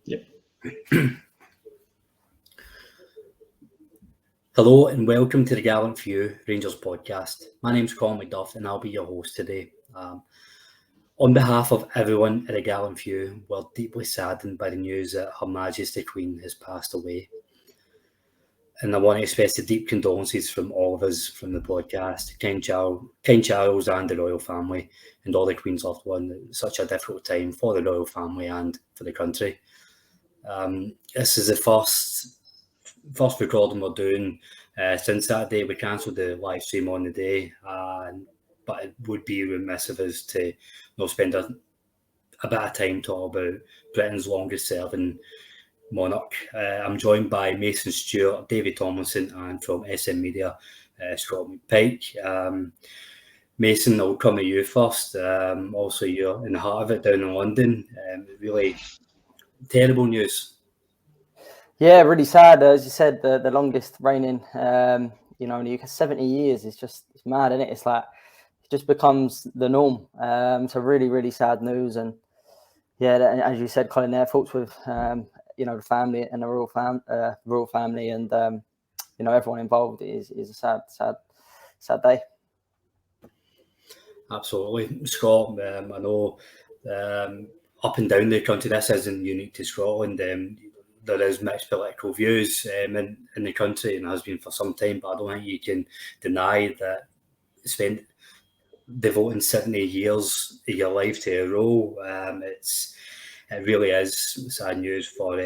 Yep. Hello and welcome to the Gallant Few Rangers podcast. My name's Colin McDuff and I'll be your host today. On behalf of everyone at the Gallant Few, we're deeply saddened by the news that Her Majesty Queen has passed away. And I want to express the deep condolences from all of us from the podcast, King Charles and the royal family and all the Queen's loved ones. It's such a difficult time for the royal family and for the country. This is the first recording we're doing since that day. We cancelled the live stream on the day, but it would be remiss of us to spend a bit of time talking about Britain's longest serving monarch. I'm joined by Mason Stewart, Davie Tomlinson, and from SM Media, Scott McPike. Mason, I'll come to you first. Also, you're in the heart of it down in London. Really terrible news. Yeah, really sad. As you said, the longest reigning, in the UK, 70 years. It's mad, isn't it? It's like it just becomes the norm. So really, really sad news. And yeah, as you said, Colin, there, thoughts with the family and the royal family, and everyone involved is a sad day. Absolutely, Scott. I know up and down the country, this isn't unique to Scotland. There is mixed political views in the country and has been for some time, but I don't think you can deny that devoting 70 years of your life to a role, it really is sad news for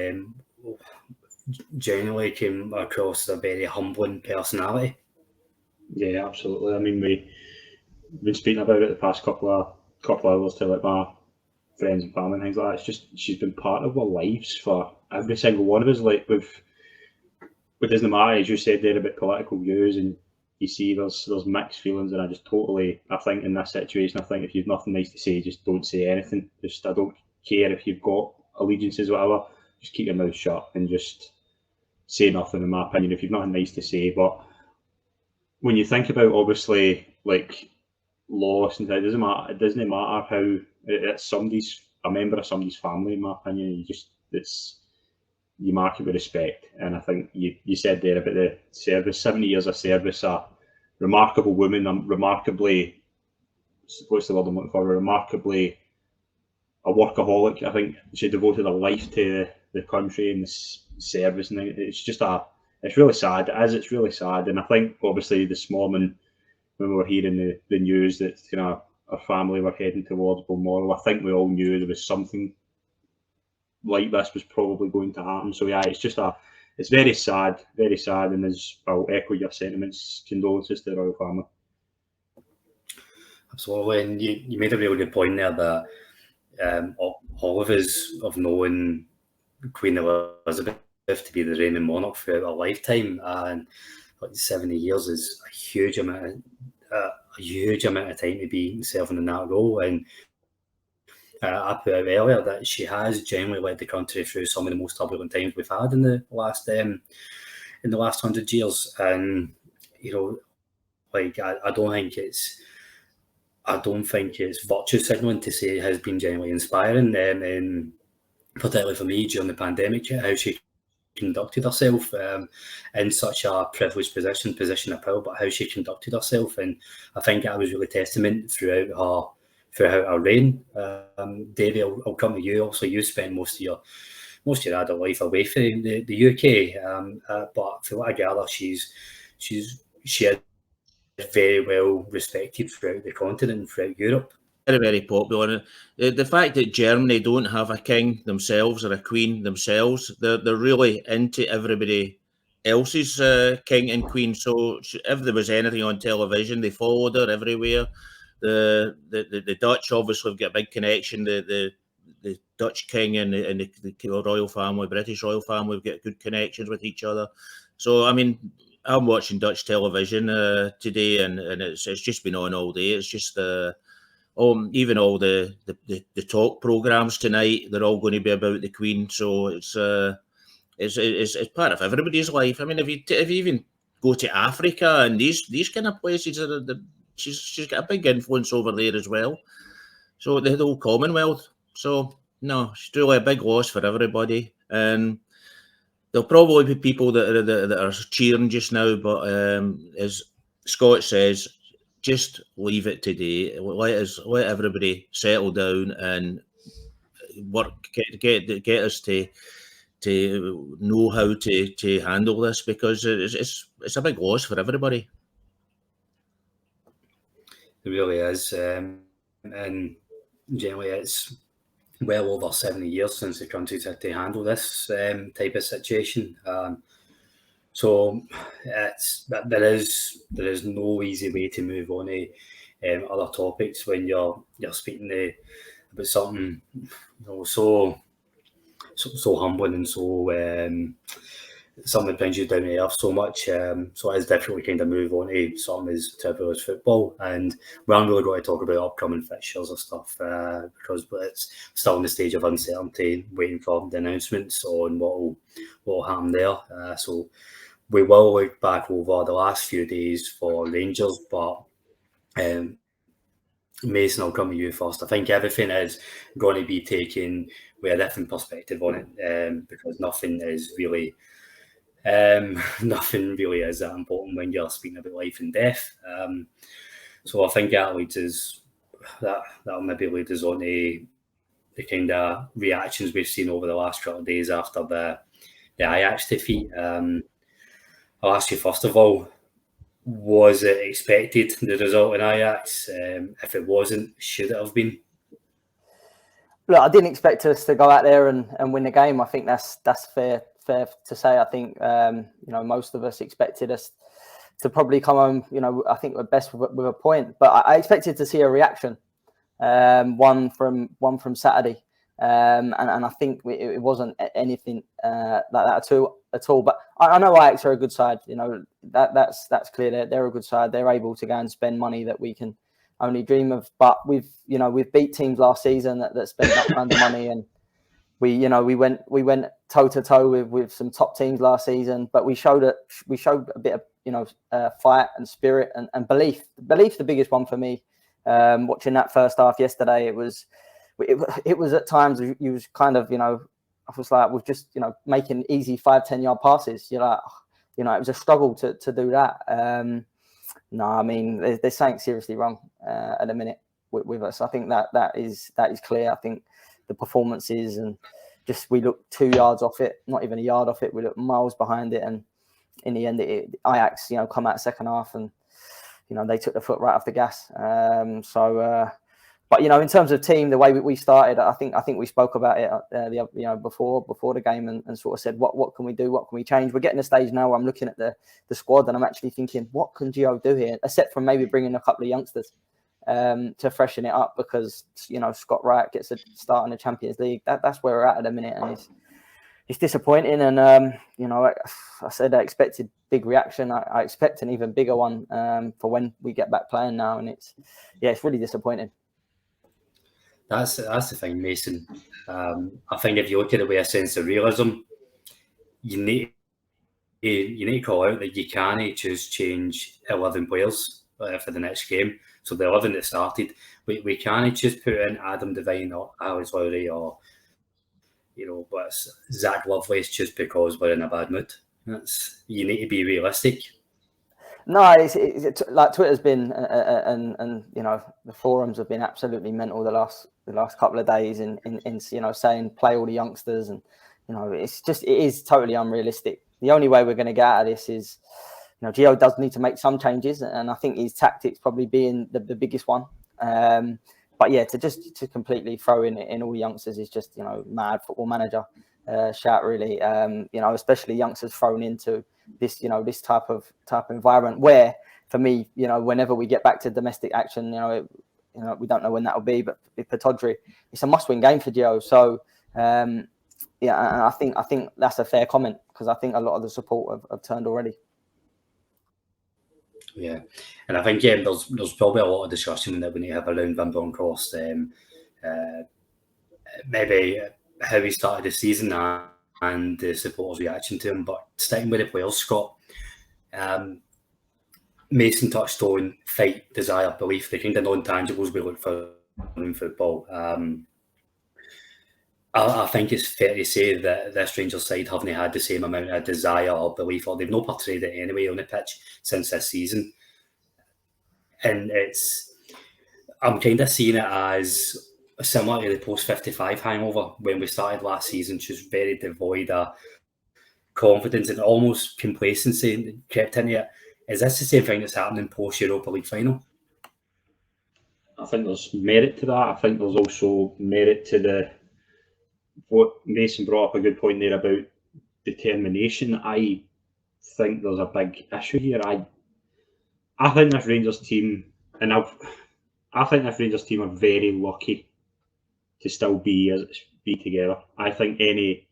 genuinely came across as a very humbling personality. Yeah, absolutely. I mean, we've been speaking about it the past couple of hours to like my friends and family and things like that. It's just she's been part of our lives for every single one of us. Like with doesn't matter, as you said there, about political views, and you see there's mixed feelings, and I think in this situation, I think if you've nothing nice to say, just don't say anything. I don't care if you've got allegiances or whatever, just keep your mouth shut and just say nothing, in my opinion, if you've nothing nice to say. But when you think about, obviously, like loss and it doesn't matter how it's a member of somebody's family, in my opinion. You mark it with respect. And I think you said there about the service, 70 years of service, a remarkable woman, remarkably, what's the word I'm looking for, remarkably a workaholic. I think she devoted her life to the country and the service, and it's really sad. It's really sad. And I think obviously this morning when we were hearing the news that our family were heading towards Balmoral, I think we all knew there was something like this was probably going to happen. So yeah, it's very sad, and as I'll echo your sentiments, condolences to the royal family. Absolutely, and you made a really good point there that all of us have known Queen Elizabeth to be the reigning monarch throughout our lifetime, and 70 years is a huge amount of time to be serving in that role. And I put out earlier that she has genuinely led the country through some of the most turbulent times we've had in the last 100 years. And I don't think it's virtue signaling to say it has been genuinely inspiring, and particularly for me during the pandemic, how she conducted herself in such a privileged position of power, but how she conducted herself. And I think that was really testament throughout her reign. Davie, I'll come to you. Also, you spent most of your adult life away from the UK, but for what I gather, she is very well respected throughout the continent and throughout Europe. Very, very popular. The fact that Germany don't have a king themselves or a queen themselves, they're really into everybody else's king and queen. So if there was anything on television, they followed her everywhere. The Dutch obviously have got a big connection. The Dutch king and the royal family, British royal family, have got good connections with each other. So I mean, I'm watching Dutch television today, and it's just been on all day. It's just even all the talk programs tonight, they're all going to be about the Queen. So it's part of everybody's life. I mean, if you even go to Africa and these kind of places, she's got a big influence over there as well. So the whole Commonwealth. So No, it's truly a big loss for everybody, and there'll probably be people that are cheering just now. But as Scott says, just leave it today. Let everybody settle down and work. Get us to know how to handle this, because it's a big loss for everybody. It really is, and generally it's well over 70 years since the country's had to handle this type of situation. So there is no easy way to move on to other topics when you're speaking about something so humbling and so something that brings you down to earth so much. So it is difficult to kind of move on to something as trivial as football. And we aren't really going to talk about upcoming fixtures or stuff because it's still in the stage of uncertainty, waiting for the announcements on what will happen there. So we will look back over the last few days for Rangers, but Mason, I'll come to you first. I think everything is going to be taken with a different perspective on it because nothing is really is that important when you're speaking about life and death. So I think that'll maybe lead us on to the kind of reactions we've seen over the last couple of days after the Ajax defeat. I'll ask you first of all, was it expected, the result in Ajax? If it wasn't, should it have been? Look, I didn't expect us to go out there and win the game. I think that's fair to say. I think most of us expected us to probably come home. I think we're best with a point, but I expected to see a reaction. One from Saturday, and I think it wasn't anything like that at all. But I know Ajax are a good side. That's clear. They're a good side. They're able to go and spend money that we can only dream of. But we've beat teams last season that spent that kind of money, and we went toe to toe with some top teams last season. But we showed a bit of fight and spirit and belief. Belief, the biggest one for me. Watching that first half yesterday, it was at times you was kind of I was like, we're just making easy 5-10 yard passes. You're like, it was a struggle to do that. No, I mean there's something seriously wrong at the minute with us. I think that is clear. I think the performances and just we look 2 yards off it, not even a yard off it. We look miles behind it, and in the end, Ajax come out second half and they took the foot right off the gas. But in terms of team, the way we started, I think we spoke about it before the game and sort of said what can we do, what can we change. We're getting to a stage now where I'm looking at the squad and I'm actually thinking, what can Gio do here, except for maybe bringing a couple of youngsters to freshen it up, because Scott Wright gets a start in the Champions League. That's where we're at the minute, and it's disappointing. And I said I expected big reaction. I expect an even bigger one for when we get back playing now, and it's really disappointing. That's the thing, Mason. I think if you look at it with a sense of realism, you need to call out that you can't just change 11 players for the next game. So the 11 that started, we can't just put in Adam Devine or Alex Lowry or but Zach Lovelace just because we're in a bad mood. You need to be realistic. No, it's like Twitter's been and the forums have been absolutely mental the last couple of days in saying play all the youngsters, and it is totally unrealistic. The only way we're going to get out of this is Gio does need to make some changes, and I think his tactics probably being the biggest one. But yeah, to completely throw in all youngsters is just mad football manager shout really. Especially youngsters thrown into this this type of environment where, for me, whenever we get back to domestic action, we don't know when that will be, but with Pittodrie, it's a must-win game for Gio. So and I think that's a fair comment, because I think a lot of the support have turned already. Yeah, and I think there's probably a lot of discussion that we need to have around Van Bronckhorst, maybe how he started the season and the supporters' reaction to him. But sticking with the players, Scott, Mason touched on fight, desire, belief, the kind of non-tangibles we look for in football. I think it's fair to say that this Rangers side haven't had the same amount of desire or belief, or they've not portrayed it anyway on the pitch since this season. And I'm kind of seeing it as similar to the post-55 hangover when we started last season, just very devoid of confidence and almost complacency crept into it. Is this the same thing that's happening post-Europa League final? I think there's merit to that. I think there's also merit to what Mason brought up a good point there about determination. I think there's a big issue here. I think this Rangers team, and I think this Rangers team are very lucky to still be together. I think I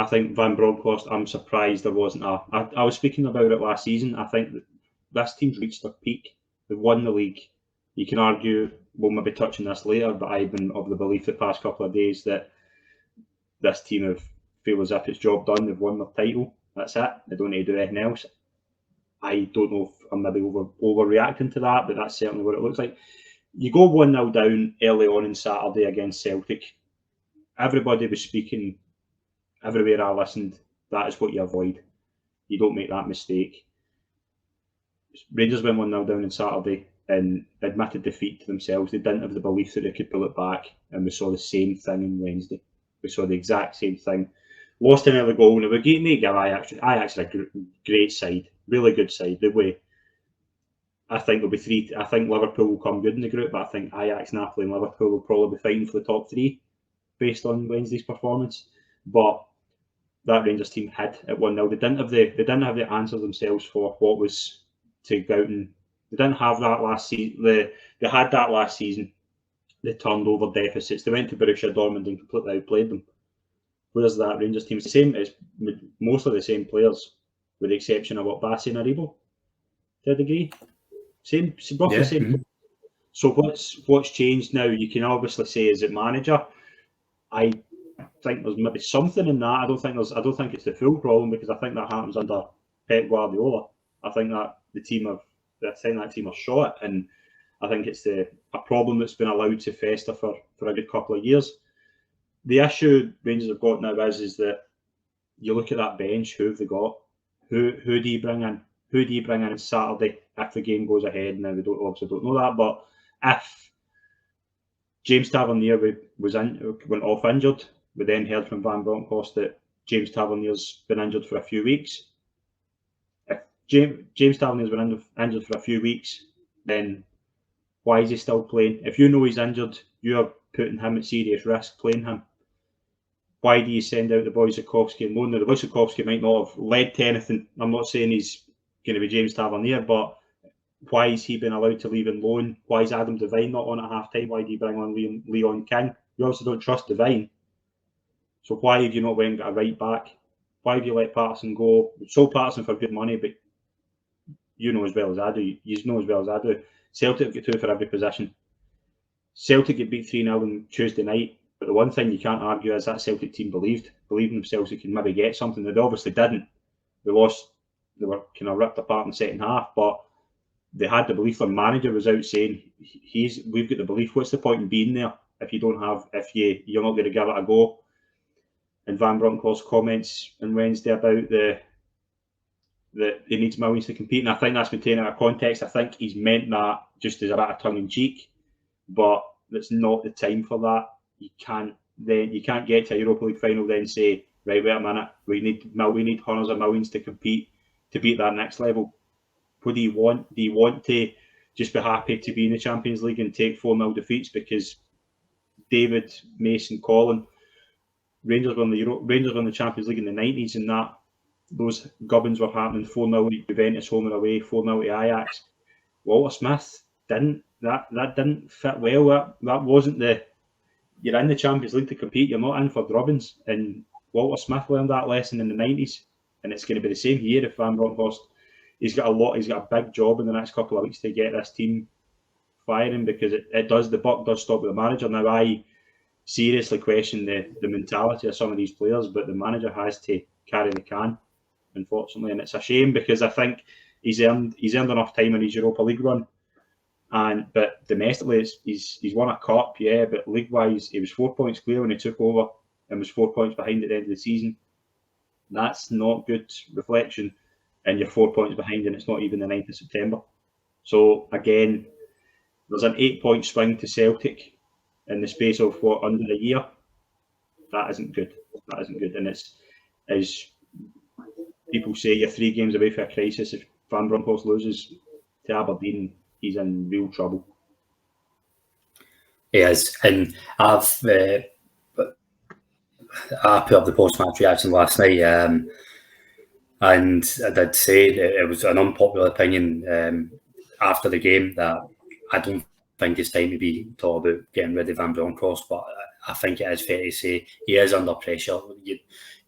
think Van Bronckhorst, I'm surprised there wasn't I was speaking about it last season. I think that this team's reached their peak. They've won the league. You can argue, we'll maybe touch on this later, but I've been of the belief the past couple of days that this team feel as if it's job done. They've won their title. That's it. They don't need to do anything else. I don't know if I'm maybe overreacting to that, but that's certainly what it looks like. You go 1-0 down early on Saturday against Celtic. Everybody was speaking. Everywhere I listened, that is what you avoid. You don't make that mistake. Rangers went 1-0 down on Saturday and admitted defeat to themselves. They didn't have the belief that they could pull it back, and we saw the same thing on Wednesday. We saw the exact same thing. Lost another goal. Now, we're getting to give Ajax a great side, really good side. I think there'll be three. I think Liverpool will come good in the group, but I think Ajax, Napoli, and Liverpool will probably be fighting for the top three based on Wednesday's performance. But that Rangers team had at 1-0. They didn't have the answers themselves for what was to go out and they didn't have that last season. They had that last season. They turned over deficits. They went to Borussia Dortmund and completely outplayed them. Whereas that Rangers team is the same. It's mostly the same players, with the exception of what Bassi and Aribo, to a degree. Same. So what's changed now? You can obviously say, is it manager? I think there's maybe something in that. I don't think it's the full problem, because I think that happens under Pep Guardiola. I think that that team are short, and I think it's a problem that's been allowed to fester for a good couple of years. The issue Rangers have got now is that you look at that bench. Who have they got? Who do you bring in? Who do you bring in on Saturday if the game goes ahead? Now, we obviously don't know that, but if James Tavernier went off injured, we then heard from Van Bronckhorst that James Tavernier's been injured for a few weeks. If James Tavernier's been injured for a few weeks, then why is he still playing? If you know he's injured, you are putting him at serious risk playing him. Why do you send out the Wojciechowski and loan? Now, the Wojciechowski might not have led to anything. I'm not saying he's going to be James Tavernier, but why is he been allowed to leave in loan? Why is Adam Devine not on at half time? Why do you bring on Leon King? You obviously don't trust Devine. So why have you not went and got a right back? Why have you let Patterson go? Sold Patterson for good money, but you know as well as I do. You know as well as I do. Celtic get two for every position. Celtic get beat 3-0 on Tuesday night. But the one thing you can't argue is that Celtic team believed in themselves they could maybe get something. They obviously didn't. They lost. They were kind of ripped apart in the second half, but they had the belief. Their manager was out saying, "We've got the belief. What's the point in being there if you're not going to give it a go?" And Van Bronckhorst's comments on Wednesday about that he needs millions to compete, and I think that's been taken out of context. I think he's meant that just as a bit of tongue in cheek, but that's not the time for that. You can't get to a Europa League final then say, right, wait a minute, we need hundreds of millions to compete to beat that next level. What do you want? Do you want to just be happy to be in the Champions League and take 4-0 defeats? Because David, Mason, Colin, Rangers won the Champions League in the 90s, and those gubbins were happening. 4-0 Juventus home and away, 4-0 to Ajax. Walter Smith didn't. That didn't fit well. That wasn't you're in the Champions League to compete. You're not in for drubbins. And Walter Smith learned that lesson in the 90s, and it's going to be the same here if Van Bronckhorst. He's got a big job in the next couple of weeks to get this team firing, because the buck does stop with the manager. Now, I seriously question the mentality of some of these players, but the manager has to carry the can, unfortunately, and it's a shame, because I think he's earned enough time in his Europa League run But domestically, he's won a cup, yeah, but league-wise, he was 4 points clear when he took over and was 4 points behind at the end of the season. That's not good reflection, and you're 4 points behind, and it's not even the 9th of September. So again, there's an 8-point swing to Celtic in the space of under a year. That isn't good. That isn't good, and it's, as people say, you're 3 games away from a crisis. If Van Bronckhorst loses to Aberdeen, he's in real trouble. He is, and I put up the post-match reaction last night, and I did say that it was an unpopular opinion after the game that I don't think it's time to be talking about getting rid of Van Bronckhorst, but I think it is fair to say he is under pressure.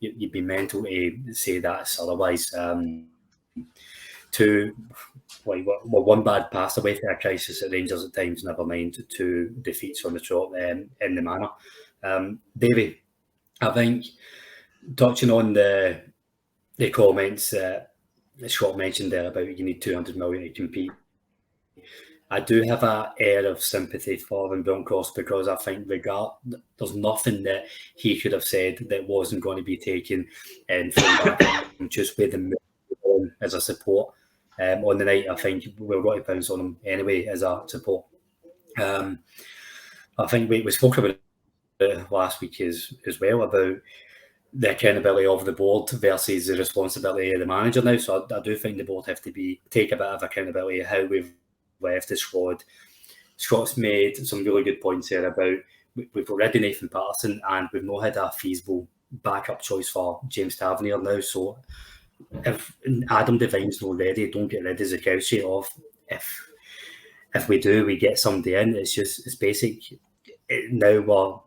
You'd be mental to say that otherwise. One bad pass away from a crisis at Rangers at times, never mind 2 defeats on the trot in the manner. Davie, I think touching on the comments that Scott mentioned there about you need 200 million to compete, I do have an air of sympathy for Van Bronckhorst because I think there's nothing that he could have said that wasn't going to be taken and from back just with the as a support. On the night, I think we're going to bounce on him anyway as a support. I think we spoke about it last week as well about the accountability of the board versus the responsibility of the manager now. So I do think the board have to take a bit of accountability of how we've left the squad. Scott's made some really good points here about we've already Nathan Patterson and we've not had a feasible backup choice for James Tavernier now. So if Adam Devine's not ready, don't get rid of Zakowski off. If we do, we get somebody in. It's basic. Now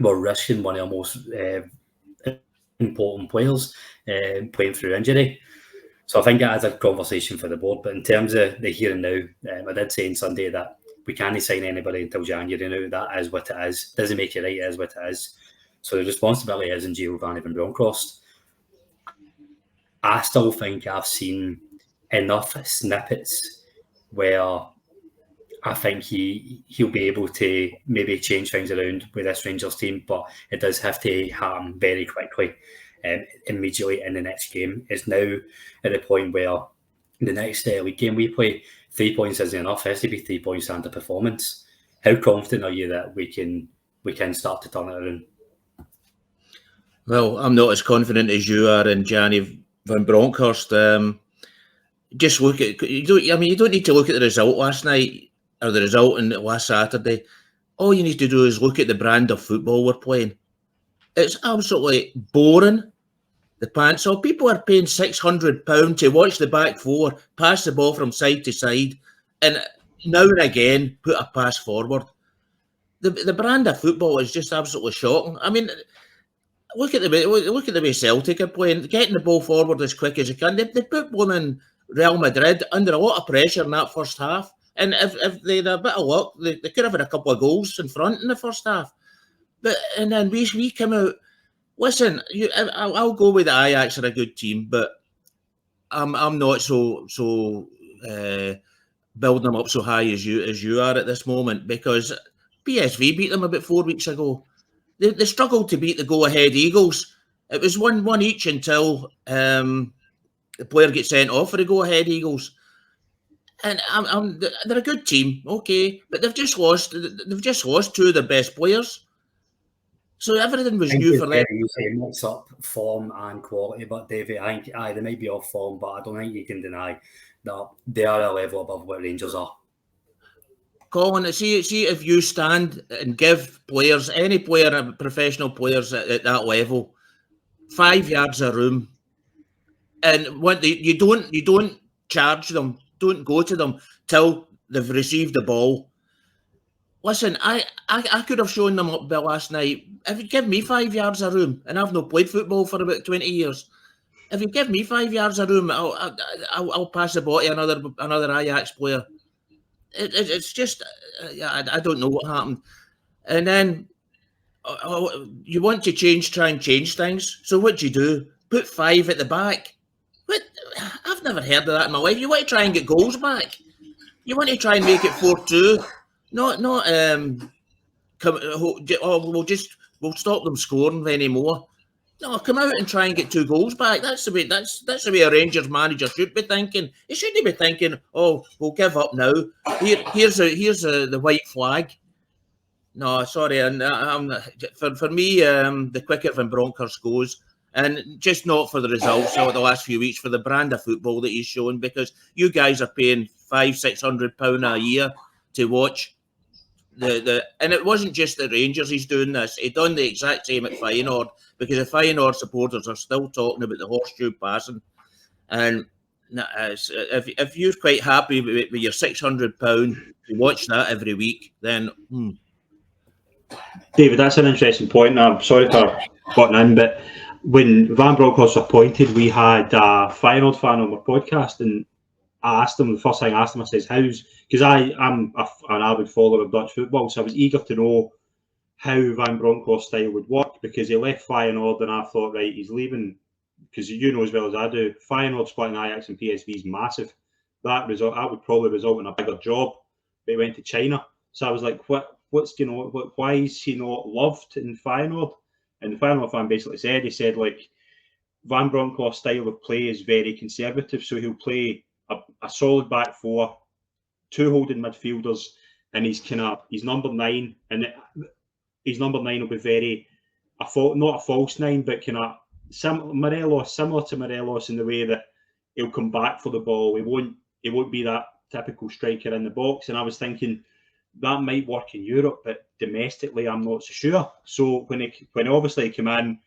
we're risking one of our most important players playing through injury. So I think that is a conversation for the board. But in terms of the here and now, I did say on Sunday that we can't sign anybody until January now. That is what it is. Doesn't make it right, it is what it is. So the responsibility is in Giovanni Van Bronckhorst. I still think I've seen enough snippets where I think he'll be able to maybe change things around with this Rangers team, but it does have to happen very quickly. Immediately in the next game. It's now at the point where the next league game we play, 3 points isn't enough. It has to be 3 points and a performance. How confident are you that we can start to turn it around? Well, I'm not as confident as you are in Gianni Van Bronckhorst. Just look at you don't need to look at the result last night or the result in last Saturday. All you need to do is look at the brand of football we're playing. It's absolutely boring. The pants off. People are paying £600 to watch the back four pass the ball from side to side, and now and again put a pass forward. The brand of football is just absolutely shocking. I mean, look at the way Celtic are playing, getting the ball forward as quick as they can. They put women Real Madrid under a lot of pressure in that first half, and if they had a bit of luck, they could have had a couple of goals in front in the first half. And then we come out. Listen, I'll go with the Ajax are a good team, but I'm not so building them up so high as you are at this moment, because PSV beat them about 4 weeks ago. They struggled to beat the go-ahead Eagles. It was 1-1 each until the player gets sent off for the go-ahead Eagles. And they're a good team, okay, but they've just lost 2 of their best players. So everything was new for them. You say mix up form and quality, but Davie, I think they might be off form, but I don't think you can deny that they are a level above what Rangers are. Colin, see if you stand and give players, any player, professional players at that level, 5 yards of room, and you don't charge them, don't go to them till they've received the ball. Listen, I could have shown them up there last night. If you give me 5 yards of room, and I've not played football for about 20 years, if you give me 5 yards of room, I'll pass the ball to another Ajax player. It's just, I don't know what happened. And then you want to try and change things. So what do you do? Put 5 at the back. What? I've never heard of that in my life. You want to try and get goals back. You want to try and make it 4-2, not we'll stop them scoring anymore. No, come out and try and get 2 goals back. That's the way. That's the way a Rangers manager should be thinking. He shouldn't be thinking, "Oh, we'll give up now. Here's the white flag." No, sorry, and for me, the quicker Van Bronckhorst goes, and just not for the results over the last few weeks, for the brand of football that he's shown, because you guys are paying £500-600 a year to watch and it wasn't just the Rangers he's doing this. He done the exact same at Feyenoord, because the Feyenoord supporters are still talking about the horseshoe passing. And if you're quite happy with your £600 to watch that every week, then David, that's an interesting point. I'm sorry for butting in, but when Van Bronckhorst was appointed, we had a Feyenoord fan on my podcast, and I asked him, the first thing I asked him, I says, how's, because I'm an avid follower of Dutch football, so I was eager to know how Van Bronckhorst's style would work, because he left Feyenoord, and I thought, right, he's leaving, because you know as well as I do, Feyenoord splitting Ajax and PSV is massive. That would probably result in a bigger job, but he went to China. So I was like, what's going on? Why is he not loved in Feyenoord? And the Feyenoord fan basically said, like, Van Bronckhorst's style of play is very conservative, so he'll play a solid back four, 2 holding midfielders, and he's number 9, and his number 9 will be very not a false 9, but kind of similar to Morelos in the way that he'll come back for the ball. He won't be that typical striker in the box. And I was thinking that might work in Europe, but domestically I'm not so sure. So when he obviously came in,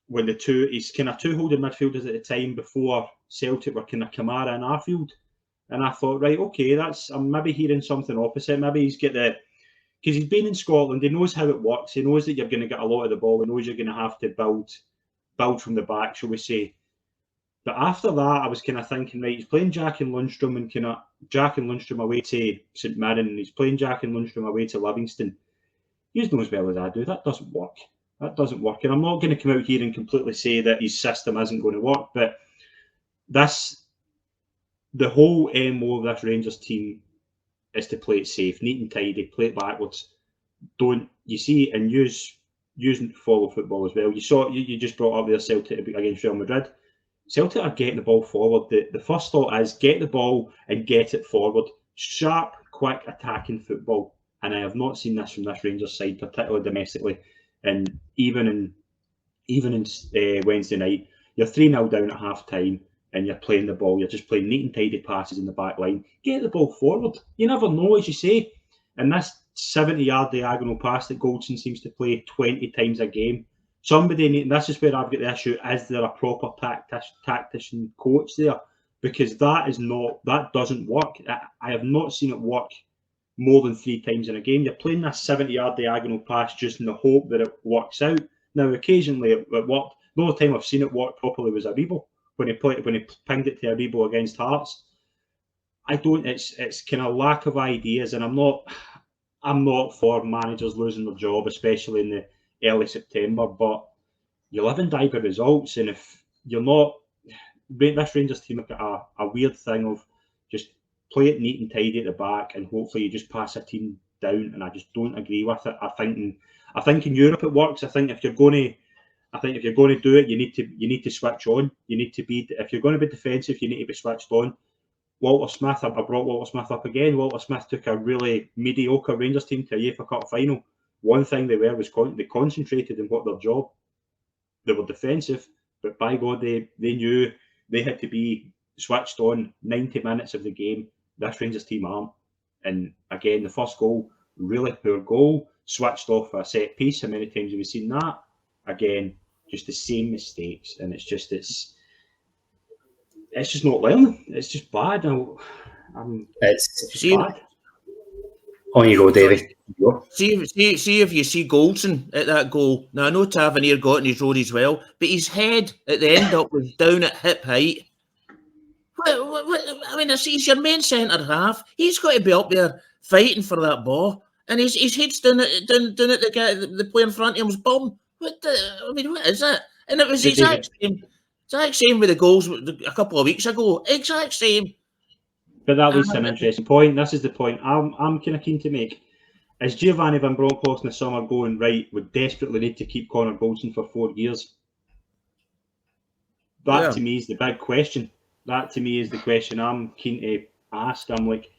when he's kind of 2 holding midfielders at the time before Celtic were kind of Kamara and Arfield, and I thought, right, okay, I'm maybe hearing something opposite. Maybe he's because he's been in Scotland, he knows how it works. He knows that you're going to get a lot of the ball. He knows you're going to have to build from the back, shall we say. But after that, I was kind of thinking, right, he's playing Jack and Lundstrom, and kind of Jack and Lundstrom away to St Mirren, and he's playing Jack and Lundstrom away to Livingston. You know as well as I do, that doesn't work. That doesn't work. And I'm not going to come out here and completely say that his system isn't going to work, but the whole MO of this Rangers team is to play it safe, neat and tidy, play it backwards. And using follow football as well. You saw, you just brought up there Celtic against Real Madrid. Celtic are getting the ball forward. The first thought is get the ball and get it forward. Sharp, quick, attacking football. And I have not seen this from this Rangers side, particularly domestically. And even in Wednesday night, you're 3-0 down at half time and you're playing the ball. You're just playing neat and tidy passes in the back line. Get the ball forward. You never know, as you say. And this 70-yard diagonal pass that Goldson seems to play 20 times a game. And this is where I've got the issue, is there a proper tactician coach there? Because that doesn't work. I have not seen it work more than 3 times in a game. You're playing this 70-yard diagonal pass just in the hope that it works out. Now, occasionally it worked. The only time I've seen it work properly was Aribo, when he pinged it to Aribo against Hearts. It's kind of lack of ideas, and I'm not for managers losing their job, especially in the early September, but you live and die by results, and if you're not, this Rangers team have got a weird thing of just play it neat and tidy at the back, and hopefully you just pass a team down, and I just don't agree with it. I think in Europe it works. I think if you're going to do it, you need to switch on. You need to be, if you're going to be defensive, you need to be switched on. Walter Smith, I brought Walter Smith up again. Walter Smith took a really mediocre Rangers team to a UEFA Cup final. One thing they were was they concentrated on what their job. They were defensive, but by God, they knew they had to be switched on 90 minutes of the game. This Rangers team aren't. And again, the first goal, really poor goal, switched off a set piece. How many times have we seen that? Again, just the same mistakes, and it's just not learning. It's just bad. It's bad. On you go, Davie. See if you see Goldson at that goal. Now, I know Tavernier got in his road as well, but his head at the end up was down at hip height. I mean, he's your main centre half. He's got to be up there fighting for that ball, and his head's down at the player in front of him's bum. What is that? And it was the exact same with the goals a couple of weeks ago. Exact same. But that leads to an interesting point. This is the point I'm kind of keen to make. Is Giovanni Van Bronckhorst in the summer going, right, we desperately need to keep Connor Goldson for 4 years? That to me is the big question. That to me is the question I'm keen to ask. I'm like,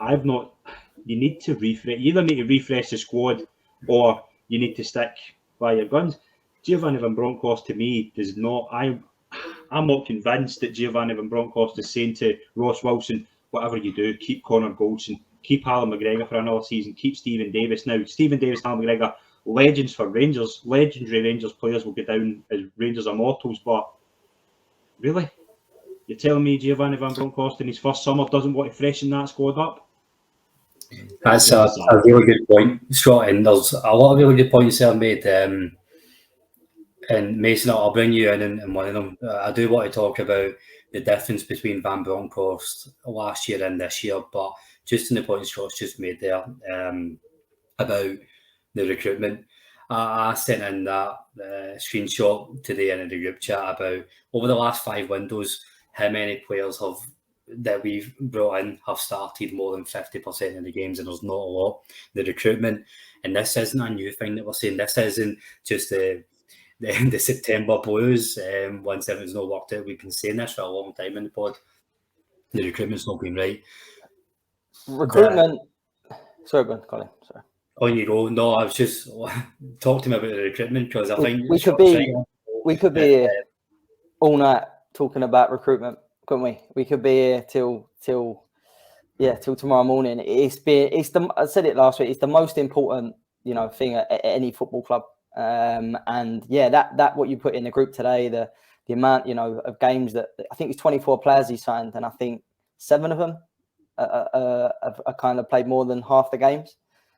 you need to refresh. You either need to refresh the squad or you need to stick by your guns. Giovanni Van Bronckhorst to me does not. I'm not convinced that Giovanni Van Bronckhorst is saying to Ross Wilson, whatever you do, keep Connor Goldson, keep Alan McGregor for another season, keep Stephen Davis. Now, Stephen Davis and Alan McGregor, legends for Rangers, legendary Rangers players will go down as Rangers immortals, but really? You're telling me Giovanni Van Bronckhorst in his first summer doesn't want to freshen that squad up? That's a really good point, Scott, and there's a lot of really good points there made. And Mason, I'll bring you in one of them. I do want to talk about the difference between Van Bronckhorst last year and this year, but just in the point Scott's just made there about the recruitment. I sent in that screenshot today in the group chat about over the last 5 windows, how many players that we've brought in have started more than 50% of the games, and there's not a lot. The recruitment, and this isn't a new thing that we're saying. This isn't just the September blues. Once everything's not worked out, we've been saying this for a long time in the pod. The recruitment's not been right. Recruitment. Sorry, go on, Colin. Sorry. On you go. No, I was just talk to me about the recruitment because I think we could be here all night talking about recruitment, couldn't we? We could be here till tomorrow morning. I said it last week. It's the most important thing at any football club. And yeah, that what you put in the group today, the amount of games that I think it's 24 players he signed, and I think 7 of them are kind of played more than half the games.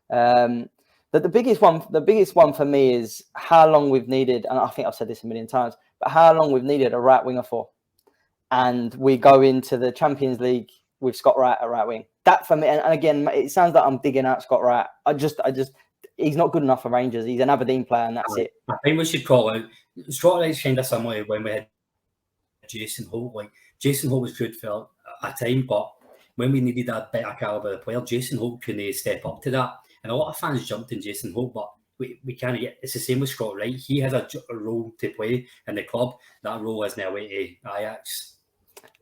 But the biggest one for me is how long we've needed, and I think I've said this a million times, but how long we've needed a right winger for, and we go into the Champions League with Scott Wright at right wing. That for me, and again, it sounds like I'm digging out Scott Wright. I just. He's not good enough for Rangers. He's an Aberdeen player, and that's it. I think we should call out Scott Wright's kind of similar when we had Jason Holt. Like Jason Holt was good for a time, but when we needed a better caliber of player, Jason Holt couldn't step up to that. And a lot of fans jumped in Jason Holt, but we kind of get. It's the same with Scott Wright. He has a role to play in the club. That role is now away to Ajax.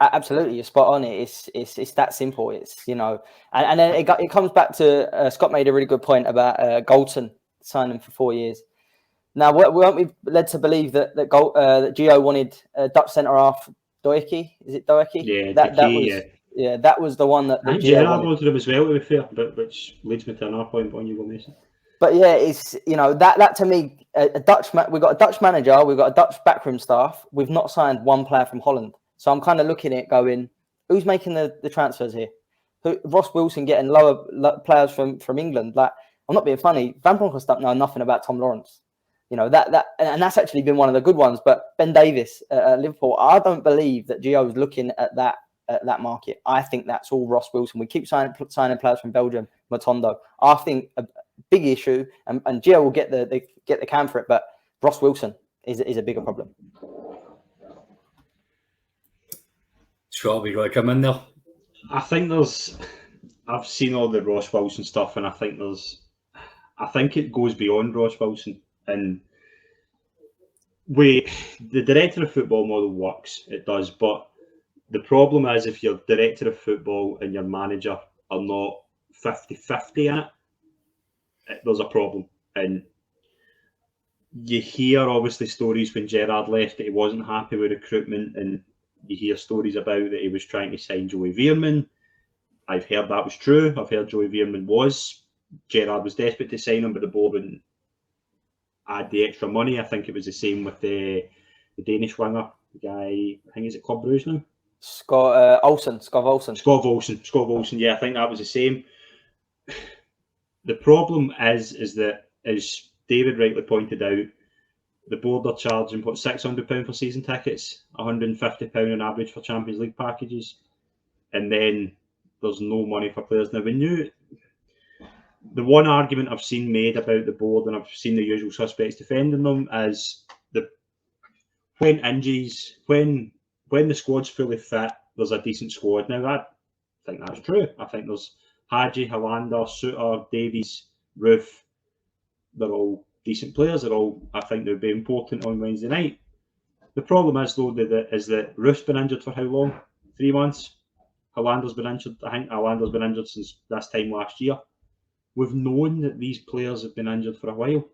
Absolutely, you're spot on. It's that simple. It's and then it comes back to Scott made a really good point about Goldson signing for 4 years. Now, weren't we led to believe that Gio wanted Dutch centre half Doeke? Is it Doeke? Yeah, that was the one that Gerrard wanted him as well, to be fair, but which leads me to another point on you, Mason. But yeah, it's that to me, we've got a Dutch manager, we've got a Dutch backroom staff. We've not signed one player from Holland. So I'm kind of looking at it going, who's making the transfers here? Ross Wilson getting lower players from England. Like, I'm not being funny. Van Bronckhorst don't know nothing about Tom Lawrence. That and that's actually been one of the good ones. But Ben Davis at Liverpool, I don't believe that Gio is looking at that market. I think that's all Ross Wilson. We keep signing players from Belgium, Matondo. I think a big issue, and Gio will get the can for it. But Ross Wilson is a bigger problem. Scott, we got to come in there. I think I've seen all the Ross Wilson stuff, and I think it goes beyond Ross Wilson. And the director of football model works, it does, but the problem is if your director of football and your manager are not 50-50 in it, there's a problem. And you hear obviously stories when Gerrard left that he wasn't happy with recruitment, and you hear stories about that he was trying to sign Joey Veerman. I've heard that was true. I've heard Joey Veerman Gerrard was desperate to sign him, but the board wouldn't add the extra money. I think it was the same with the Danish winger, the guy, I think is it Club Brugge now? Scott Olsen. Yeah, I think that was the same. The problem is that, as David rightly pointed out, the board are charging £600 for season tickets, £150 on average for Champions League packages, and then there's no money for players. Now, we knew the one argument I've seen made about the board, and I've seen the usual suspects defending them, is when injuries, when the squad's fully fit, there's a decent squad. Now think that's true. I think there's Hadji, Hollander, Suter, Davies, Roof. They're all decent players. I think they'd be important on Wednesday night. The problem is, though, that Roof's been injured for how long? 3 months? Hollander's been injured. I think Hollander's been injured since this time last year. We've known that these players have been injured for a while.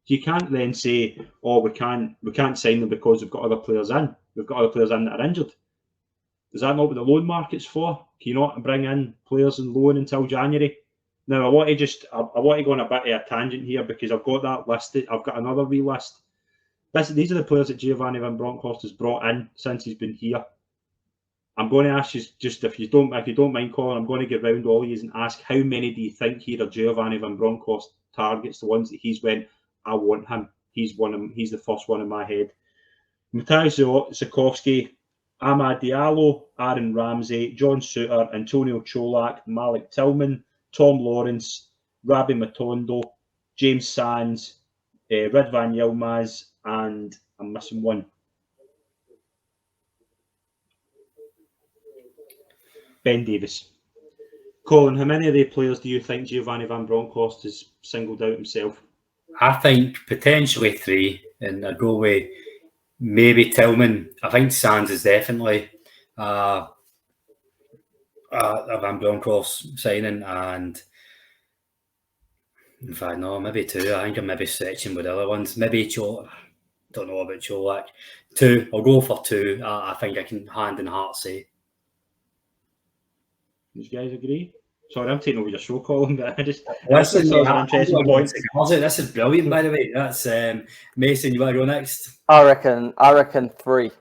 You can't then say, "Oh, we can't sign them because we've got other players in. We've got other players in that are injured." Is that not what the loan market's for? Can you not bring in players on loan until January? Now, I want to go on a bit of a tangent here because I've got that listed. I've got another wee list. These are the players that Giovanni Van Bronckhorst has brought in since he's been here. I'm going to ask you, just if you don't mind, Colin, I'm going to get round all these and ask how many do you think here are Giovanni Van Bronckhorst targets, the ones that he's went, I want him. He's the first one in my head. Mateusz Zukowski, Amad Diallo, Aaron Ramsey, John Suter, Antonio Cholak, Malik Tillman, Tom Lawrence, Rabbi Matondo, James Sands, Ridvan Yilmaz, and I'm missing one. Ben Davis. Colin, how many of the players do you think Giovanni Van Bronckhorst has singled out himself? I think potentially 3, and I go with maybe Tillman. I think Sands is definitely a Van Bronckhorst signing, and in fact, no, maybe 2. I think I'm maybe stretching with other ones. Maybe Cholak. Don't know about Cholak. 2. I'll go for 2. I think I can hand in heart say. You guys agree? Sorry, I'm taking over your show, Colin, but I just... This is brilliant, by the way. That's Mason, you want to go next? I reckon 3.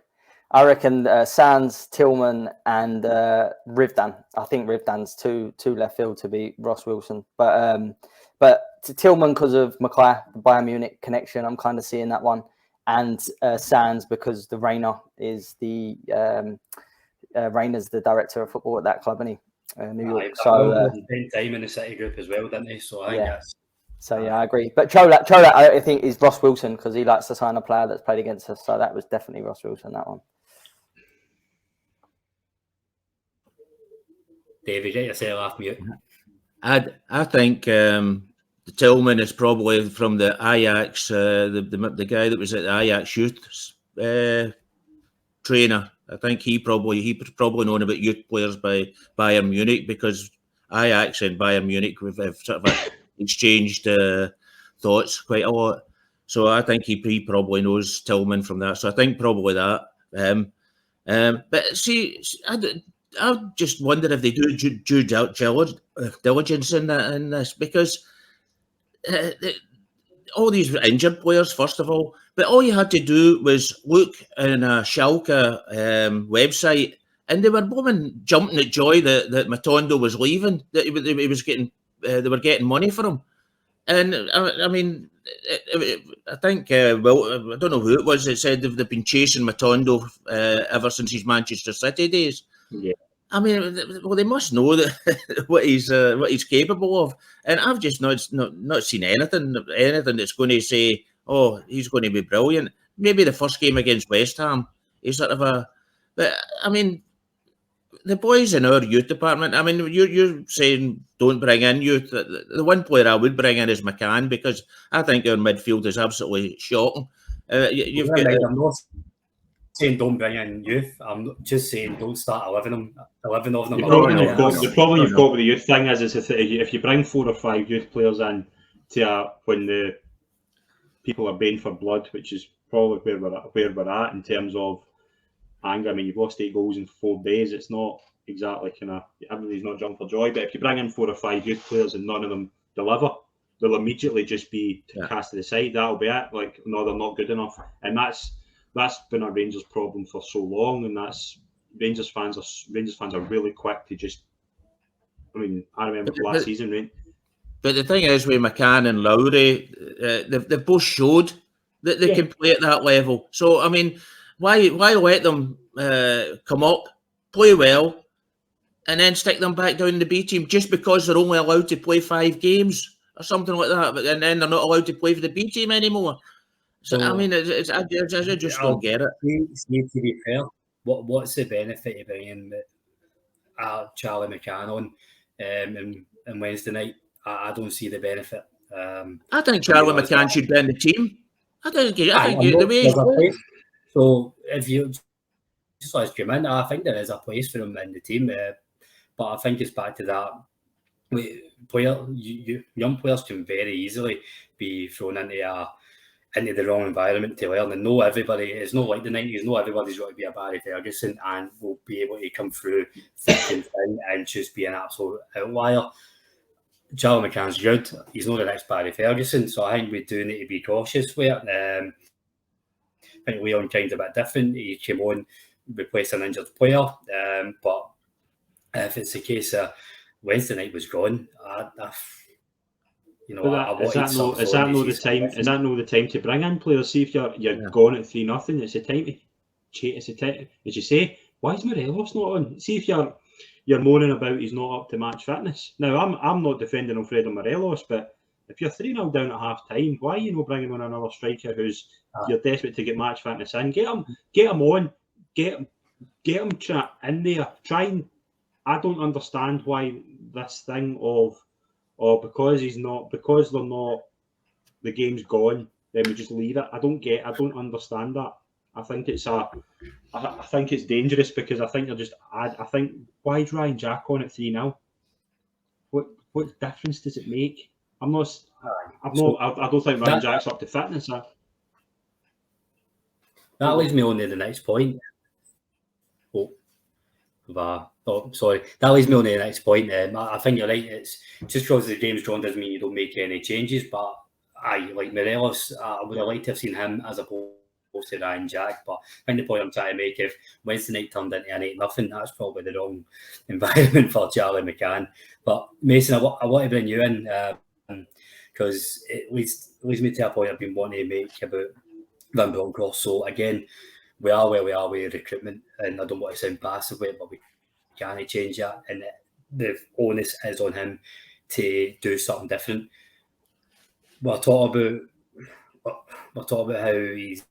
I reckon Sands, Tillman, and Rivdan. I think Rivdan's too left field to be Ross Wilson, but Tillman because of Mackay, the Bayern Munich connection. I'm kind of seeing that one, and Sands because the Rainer is Rainer's the director of football at that club, isn't he? New York. So spent time in the City group as well, didn't he? So I think that's... So yeah, I agree. But Cholak, I think is Ross Wilson because he likes to sign a player that's played against us. So that was definitely Ross Wilson, that one. David, get yourself off mute. I think Tillman is probably from the Ajax, the guy that was at the Ajax youth trainer. I think he probably known about youth players by Bayern Munich because Ajax and Bayern Munich have sort of exchanged thoughts quite a lot. So I think he probably knows Tillman from that. So I think probably that. But see, I just wonder if they do due diligence in this because all these injured players, first of all, but all you had to do was look in a Schalke website, and they were jumping at joy that Matondo was leaving, that he was getting, they were getting money for him, and I mean, I think well, I don't know who it was that said they've been chasing Matondo ever since his Manchester City days. Yeah. I mean, well, they must know that what he's capable of, and I've just not seen anything that's going to say, oh, he's going to be brilliant. Maybe the first game against West Ham, he's sort of but I mean, the boys in our youth department. I mean, you're saying don't bring in youth. The one player I would bring in is McCann because I think our midfield is absolutely shocking. You've got. I'm not saying don't bring in youth. I'm just saying don't start 11 of them. The problem you've got with the youth thing is if you bring 4 or 5 youth players in to when the people are baying for blood, which is probably where we're at in terms of anger. I mean, you've lost 8 goals in 4 days. It's not exactly everybody's not jumping for joy. But if you bring in 4 or 5 youth players and none of them deliver, they'll immediately just be cast to the side. That'll be it. Like, no, they're not good enough, and that's been a Rangers problem for so long, and that's Rangers fans are really quick to just. I mean, I remember last season, right? But the thing is, with McCann and Lowry, they've both showed that they can play at that level. So I mean, why let them come up, play well, and then stick them back down in the B team just because they're only allowed to play 5 games or something like that, and then they're not allowed to play for the B team anymore. So I mean, I just don't get it. Need to be fair. What's the benefit of bringing? Charlie McCann on on Wednesday night, I don't see the benefit. I think Charlie McCann should be in the team. I think the way he's playing. So if you just let's come in, I think there is a place for him in the team, but I think it's back to that. Young players can very easily be thrown into the wrong environment to learn, and know everybody. It's not like the 90s. Not everybody's got to be a Barry Ferguson and will be able to come through thick and thin and just be an absolute outlier. Charlie McCann's good. He's not the next Barry Ferguson, so I think we do need to be cautious with it. I think Leon Kind's a bit different. He came on, replaced an injured player, but if it's the case of Wednesday night was gone, is that not the time to bring in players? See if you're gone at 3-0, it's the time to It's the time, as you say. Why is Morelos not on? See if you're moaning about he's not up to match fitness. Now I'm not defending Alfredo Morelos, but if you're 3-0 down at half time, why are you not bringing on another striker who's you're desperate to get match fitness in? Get him on, get him in there. I don't understand why this thing of because they're not, the game's gone, then we just leave it. I don't understand that. I think it's dangerous because I think why is Ryan Jack on at 3-0? What difference does it make? I don't think Ryan Jack's up to fitness. That leads me on to the next point. That leads me on to the next point. I think you're right. It's just because the game's drawn doesn't mean you don't make any changes. But like Morelos, I would have liked to have seen him as opposed to Ryan Jack. But I think the point I'm trying to make, if Wednesday night turned into an 8-0, that's probably the wrong environment for Charlie McCann. But Mason, I want to bring you in because it leads me to a point I've been wanting to make about Van Bronckhorst. So again, we are where we are with recruitment, and I don't want to sound passive with it, but we can't change that, and the onus is on him to do something different. We're talking about how he's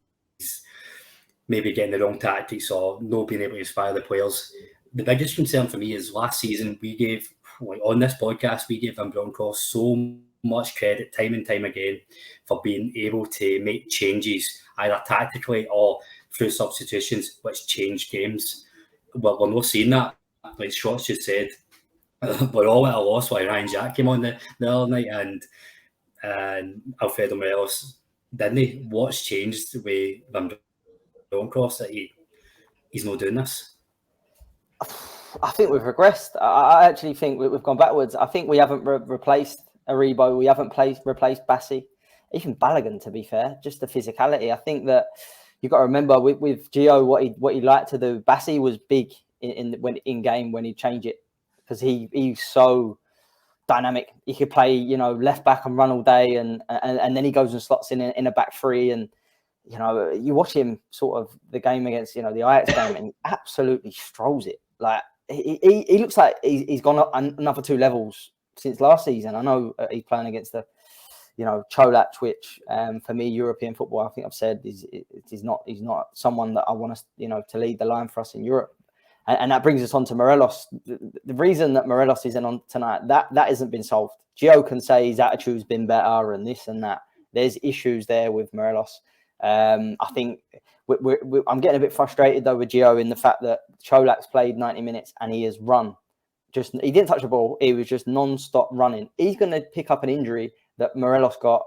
maybe getting the wrong tactics or not being able to inspire the players. The biggest concern for me is last season we gave, on this podcast, we gave Van Bronckhorst so much credit time and time again for being able to make changes either tactically or through substitutions which change games. Well, we're not seeing that. Like Scott's just said, we're all at a loss why Ryan Jack came on the other night and Alfredo Morelos didn't he? What's changed with Van Bronckhorst that he's not doing this? I think we've regressed. I actually think we've gone backwards. I think we haven't replaced Aribo. We haven't replaced Bassi. Even Balogun, to be fair, just the physicality. I think that you've got to remember with Gio what he liked to do. Bassi was big in game when he changed it because he's so dynamic. He could play left back and run all day, and then he goes and slots in a back three, and you watch him sort of the game against the Ajax game, and he absolutely strolls it. Like he looks like he's gone up another 2 levels since last season. I know he's playing against the Cholak, which for me, European football, I think I've said he's not someone that I want to lead the line for us in Europe. And that brings us on to Morelos. The reason that Morelos isn't on tonight, that hasn't been solved. Gio can say his attitude's been better and this and that. There's issues there with Morelos. I think I'm getting a bit frustrated though with Gio in the fact that Cholak's played 90 minutes and he has run. He didn't touch the ball. He was just non-stop running. He's going to pick up an injury that Morelos got.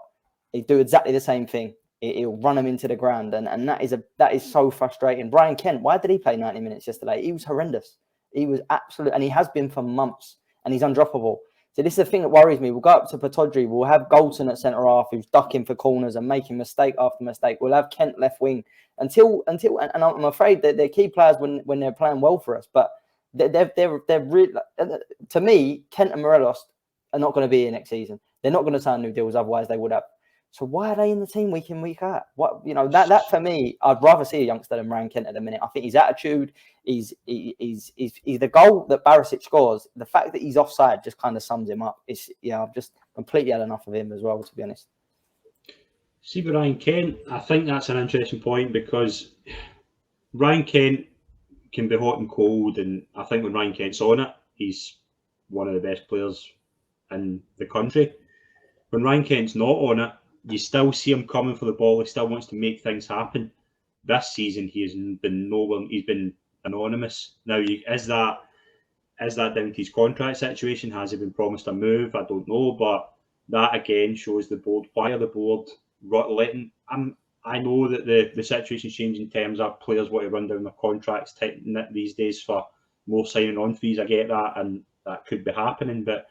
He'd do exactly the same thing. He'll run him into the ground, and that is so frustrating. Brian Kent, why did he play 90 minutes yesterday? He was horrendous. He was absolute, and he has been for months, and he's undroppable. So this is the thing that worries me. We'll go up to Patodri. We'll have Golton at centre half, who's ducking for corners and making mistake after mistake. We'll have Kent left wing until, and I'm afraid that they're key players when they're playing well for us. But they're really, to me, Kent and Morelos are not going to be here next season. They're not going to sign new deals, otherwise they would have. So why are they in the team week in, week out? That for me, I'd rather see a youngster than Ryan Kent at the minute. I think his attitude, he's the goal that Barisic scores. The fact that he's offside just kind of sums him up. I've just completely had enough of him as well, to be honest. See, with Ryan Kent, I think that's an interesting point because Ryan Kent can be hot and cold, and I think when Ryan Kent's on it, he's one of the best players in the country. When Ryan Kent's not on it, you still see him coming for the ball. He still wants to make things happen. This season, he's been anonymous. Now, is that down to his contract situation? Has he been promised a move? I don't know, but that again shows the board. Why are the board letting? I know that the situation's changing in terms of players want to run down their contracts these days for more signing on fees. I get that, and that could be happening. But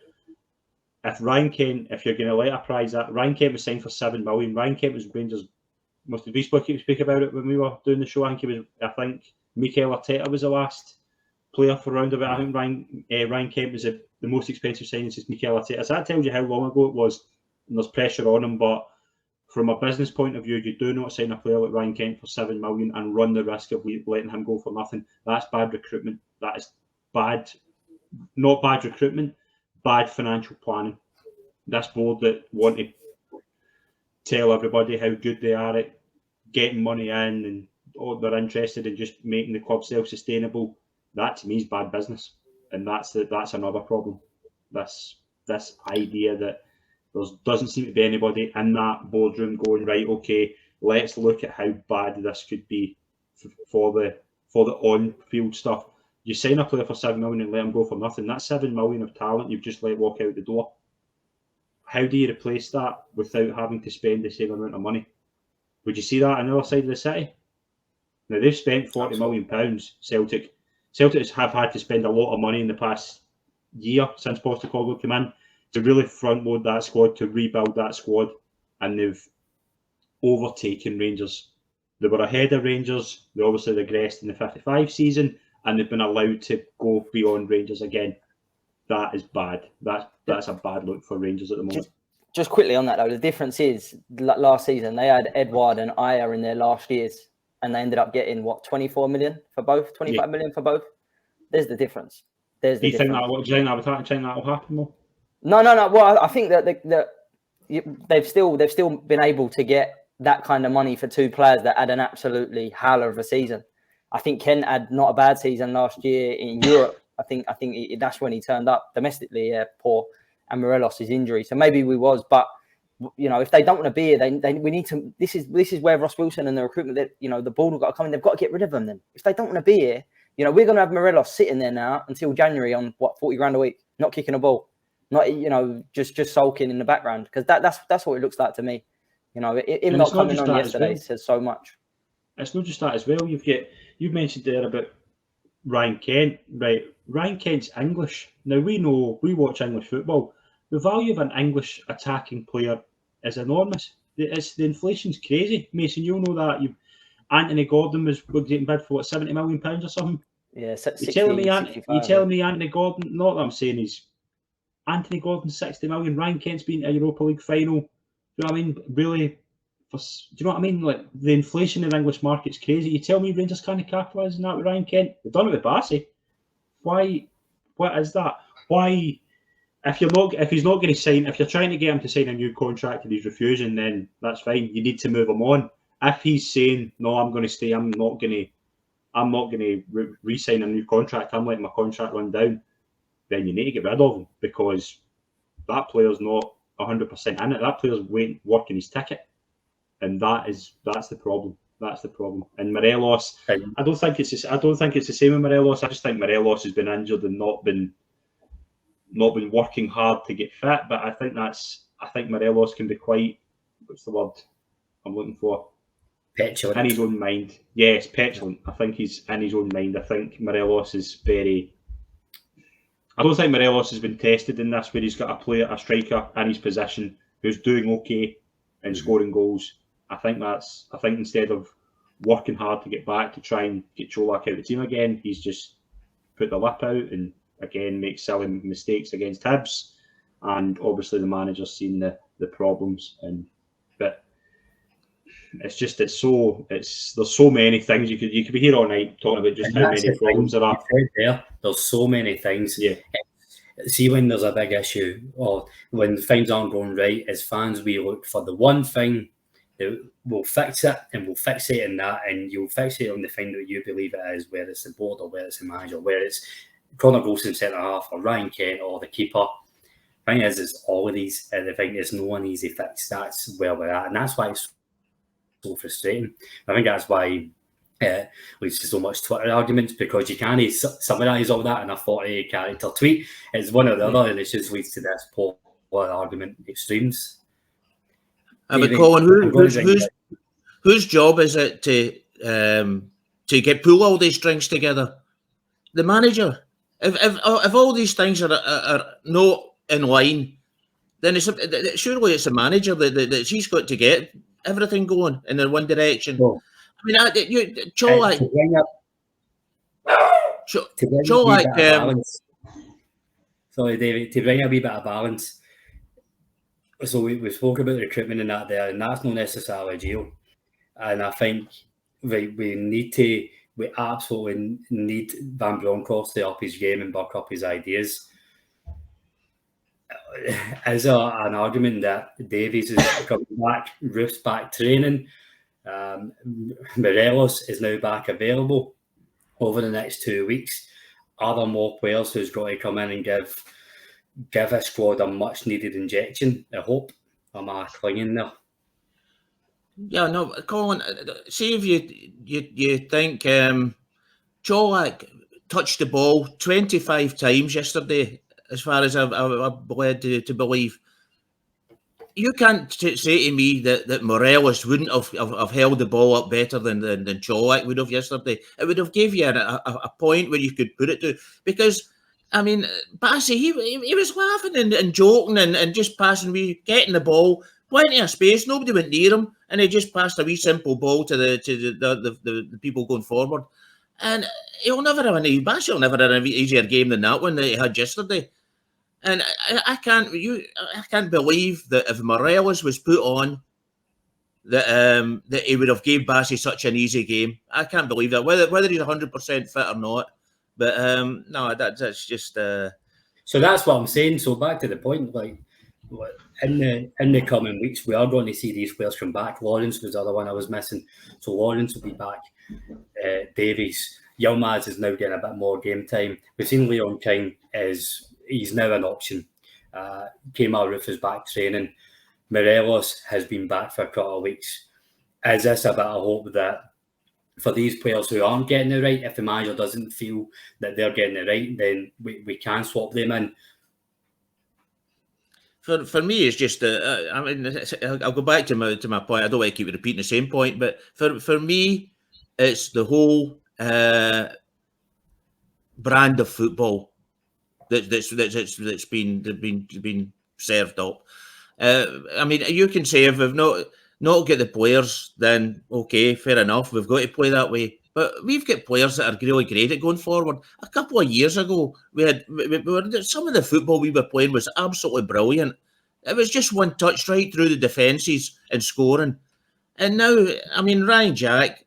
if Ryan Kent, if you're going to let a prize that Ryan Kent was signed for $7 million, Ryan Kent was Rangers. Must have we speak about it when we were doing the show. I think Mikel Arteta was the last player for round about. I think Ryan Kent was the most expensive signing since Mikel Arteta. So that tells you how long ago it was, and there's pressure on him. But from a business point of view, you do not sign a player like Ryan Kent for $7 million and run the risk of letting him go for nothing. That's bad recruitment. That is bad, not bad recruitment, bad financial planning. This board that want to tell everybody how good they are at getting money in, and they're interested in just making the club self-sustainable. That to me is bad business, and that's another problem. This idea that there doesn't seem to be anybody in that boardroom going, right, okay, let's look at how bad this could be for the on-field stuff. You sign a player for $7 million and let him go for nothing. That's $7 million of talent you've just let walk out the door. How do you replace that without having to spend the same amount of money? Would you see that on the other side of the city? Now, they've spent £40 million, Celtic. Celtics have had to spend a lot of money in the past year since Postecoglou came in to really front-load that squad, to rebuild that squad, and they've overtaken Rangers. They were ahead of Rangers. They obviously regressed in the 55 season, and they've been allowed to go beyond Rangers again. That is bad. That's a bad look for Rangers at the moment. Just quickly on that though, the difference is last season they had Edouard and Aya in their last years, and they ended up getting 24 million for both, 25 million for both. There's the difference. Do you think that will happen though? No. Well, I think that they've still been able to get that kind of money for two players that had an absolutely howler of a season. I think Kent had not a bad season last year in Europe. I think that's when he turned up domestically, poor, and Morelos' injury. So maybe we was, but if they don't want to be here, we need to. This is where Ross Wilson and the recruitment that the board have got to come in. They've got to get rid of them. Then if they don't want to be here, we're going to have Morelos sitting there now until January on $40,000 a week, not kicking a ball, not just sulking in the background, because that's what it looks like to me. Him not coming on yesterday says so much. It's not just that as well. You've mentioned there about Ryan Kent, right? Ryan Kent's English. Now we watch English football. The value of an English attacking player is enormous. The inflation's crazy. Mason, you'll know that. Anthony Gordon was getting bid for $70 million or something. Yeah, you're telling me Anthony Gordon? Not that I'm saying he's Anthony Gordon $60 million. Ryan Kent's been a Europa League final. Do you know what I mean? Really, do you know what I mean? Like the inflation in the English market's crazy. You tell me Rangers can't capitalise on that with Ryan Kent? They've done it with Bassey. Why? What is that? Why? If he's not going to sign, if you're trying to get him to sign a new contract and he's refusing, then that's fine. You need to move him on. If he's saying no, I'm going to stay. I'm not going to re-sign a new contract. I'm letting my contract run down. Then you need to get rid of him, because that player's not 100% in it. That player's working his ticket, and that's the problem. That's the problem. And Morelos, I don't think it's the same with Morelos. I just think Morelos has been injured and not been working hard to get fit. But I think Morelos can be quite, what's the word I'm looking for? Petulant. In his own mind. Yes, petulant. I think he's in his own mind. I think Morelos is very. I don't think Morelos has been tested in this, where he's got a striker in his position who's doing okay and scoring goals. I think instead of working hard to get back to try and get Čolak out of the team again, he's just put the lip out and again makes silly mistakes against Hibs. And obviously the manager's seen the problems. But it's just there's so many things you could be here all night talking about just how many problems there are. There's so many things. Yeah. See, when there's a big issue or when things aren't going right, as fans, we look for the one thing we'll fix it, and we'll fixate on that, and you'll fixate on the thing that you believe it is, whether it's the board or whether it's the manager, whether it's Connor Golson centre half or Ryan Kent or the keeper. The thing is, it's all of these, and the thing is, no one easy fix. That's where we're at, and that's why it's so frustrating. I think that's why leads to so much Twitter arguments, because you can't summarise all that in a 40-character tweet. It's one or the other, and it just leads to this polar argument extremes. But Colin, whose job is it to pull all these strings together? The manager. If all these things are not in line, then surely it's the manager that she's got to get everything going in the one direction. Oh. I mean, sorry, David, to bring a wee bit of balance. So we spoke about recruitment and that there, and that's not necessarily Gio. And I think we absolutely need Van Bronckhorst to up his game and buck up his ideas. Is there an argument that Davies is coming back, Roof's back training, Morelos is now back available over the next 2 weeks? Are there more players who's got to come in and give a squad a much needed injection? I hope. Am I clinging there? Yeah, no, Colin. See if you think Colak touched the ball 25 times yesterday, as far as I'm led to believe. You can't say to me that Morelos wouldn't have held the ball up better than Colak would have yesterday. It would have gave you a point where you could put it to, because I mean, Bassey, he was laughing and joking and just passing, getting the ball, plenty of space, nobody went near him, and he just passed a wee simple ball to the people going forward. And Bassey will never have an easier game than that one that he had yesterday. And I can't believe that if Morelos was put on, that he would have gave Bassey such an easy game. I can't believe that, whether he's 100% fit or not. But no, that's just. So that's what I'm saying. So back to the point, like in the coming weeks, we are going to see these players come back. Lawrence was the other one I was missing, so Lawrence will be back. Davies, Yilmaz is now getting a bit more game time. We've seen Leon King he's now an option. Kemar Roof is back training. Morelos has been back for a couple of weeks. Is this a bit of hope that for these players who aren't getting it right, if the manager doesn't feel that they're getting it right, then we can swap them in? For me, it's just I mean, I'll go back to my point. I don't want to keep repeating the same point, but for me, it's the whole brand of football that's been served up. I mean, you can say if we've not get the players, then okay, fair enough. We've got to play that way. But we've got players that are really great at going forward. A couple of years ago, we were some of the football we were playing was absolutely brilliant. It was just one touch right through the defences and scoring. And now, I mean, Ryan Jack,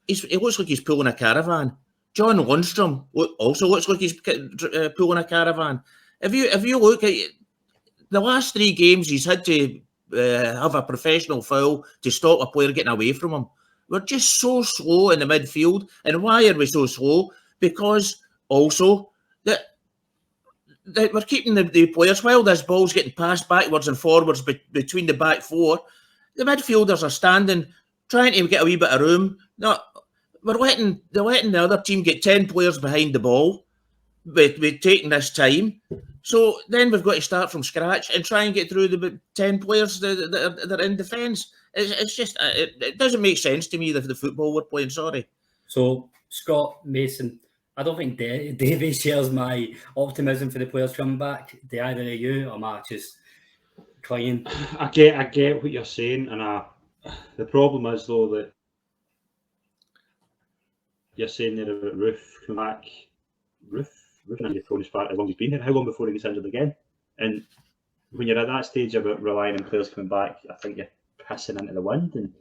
he looks like he's pulling a caravan. John Lundstrom also looks like he's pulling a caravan. If you look at the last 3 games, he's had to have a professional foul to stop a player getting away from him. We're just so slow in the midfield. And why are we so slow? Because also that we're keeping the players, while this ball's getting passed backwards and forwards between the back four, the midfielders are standing, trying to get a wee bit of room. No, they're letting the other team get 10 players behind the ball. We're taking this time. So then we've got to start from scratch and try and get through the 10 players that are in defence. It's just, it doesn't make sense to me, the football we're playing, sorry. So, Scott, Mason, I don't think Davie shares my optimism for the players coming back. Do either of you, or am I just clinging? I get what you're saying, and the problem is, though, that you're saying there about Roof coming back. Roof and your phone is back as long as he's been here. How long before he gets injured again? And when you're at that stage about relying on players coming back, I think you're pissing into the wind. And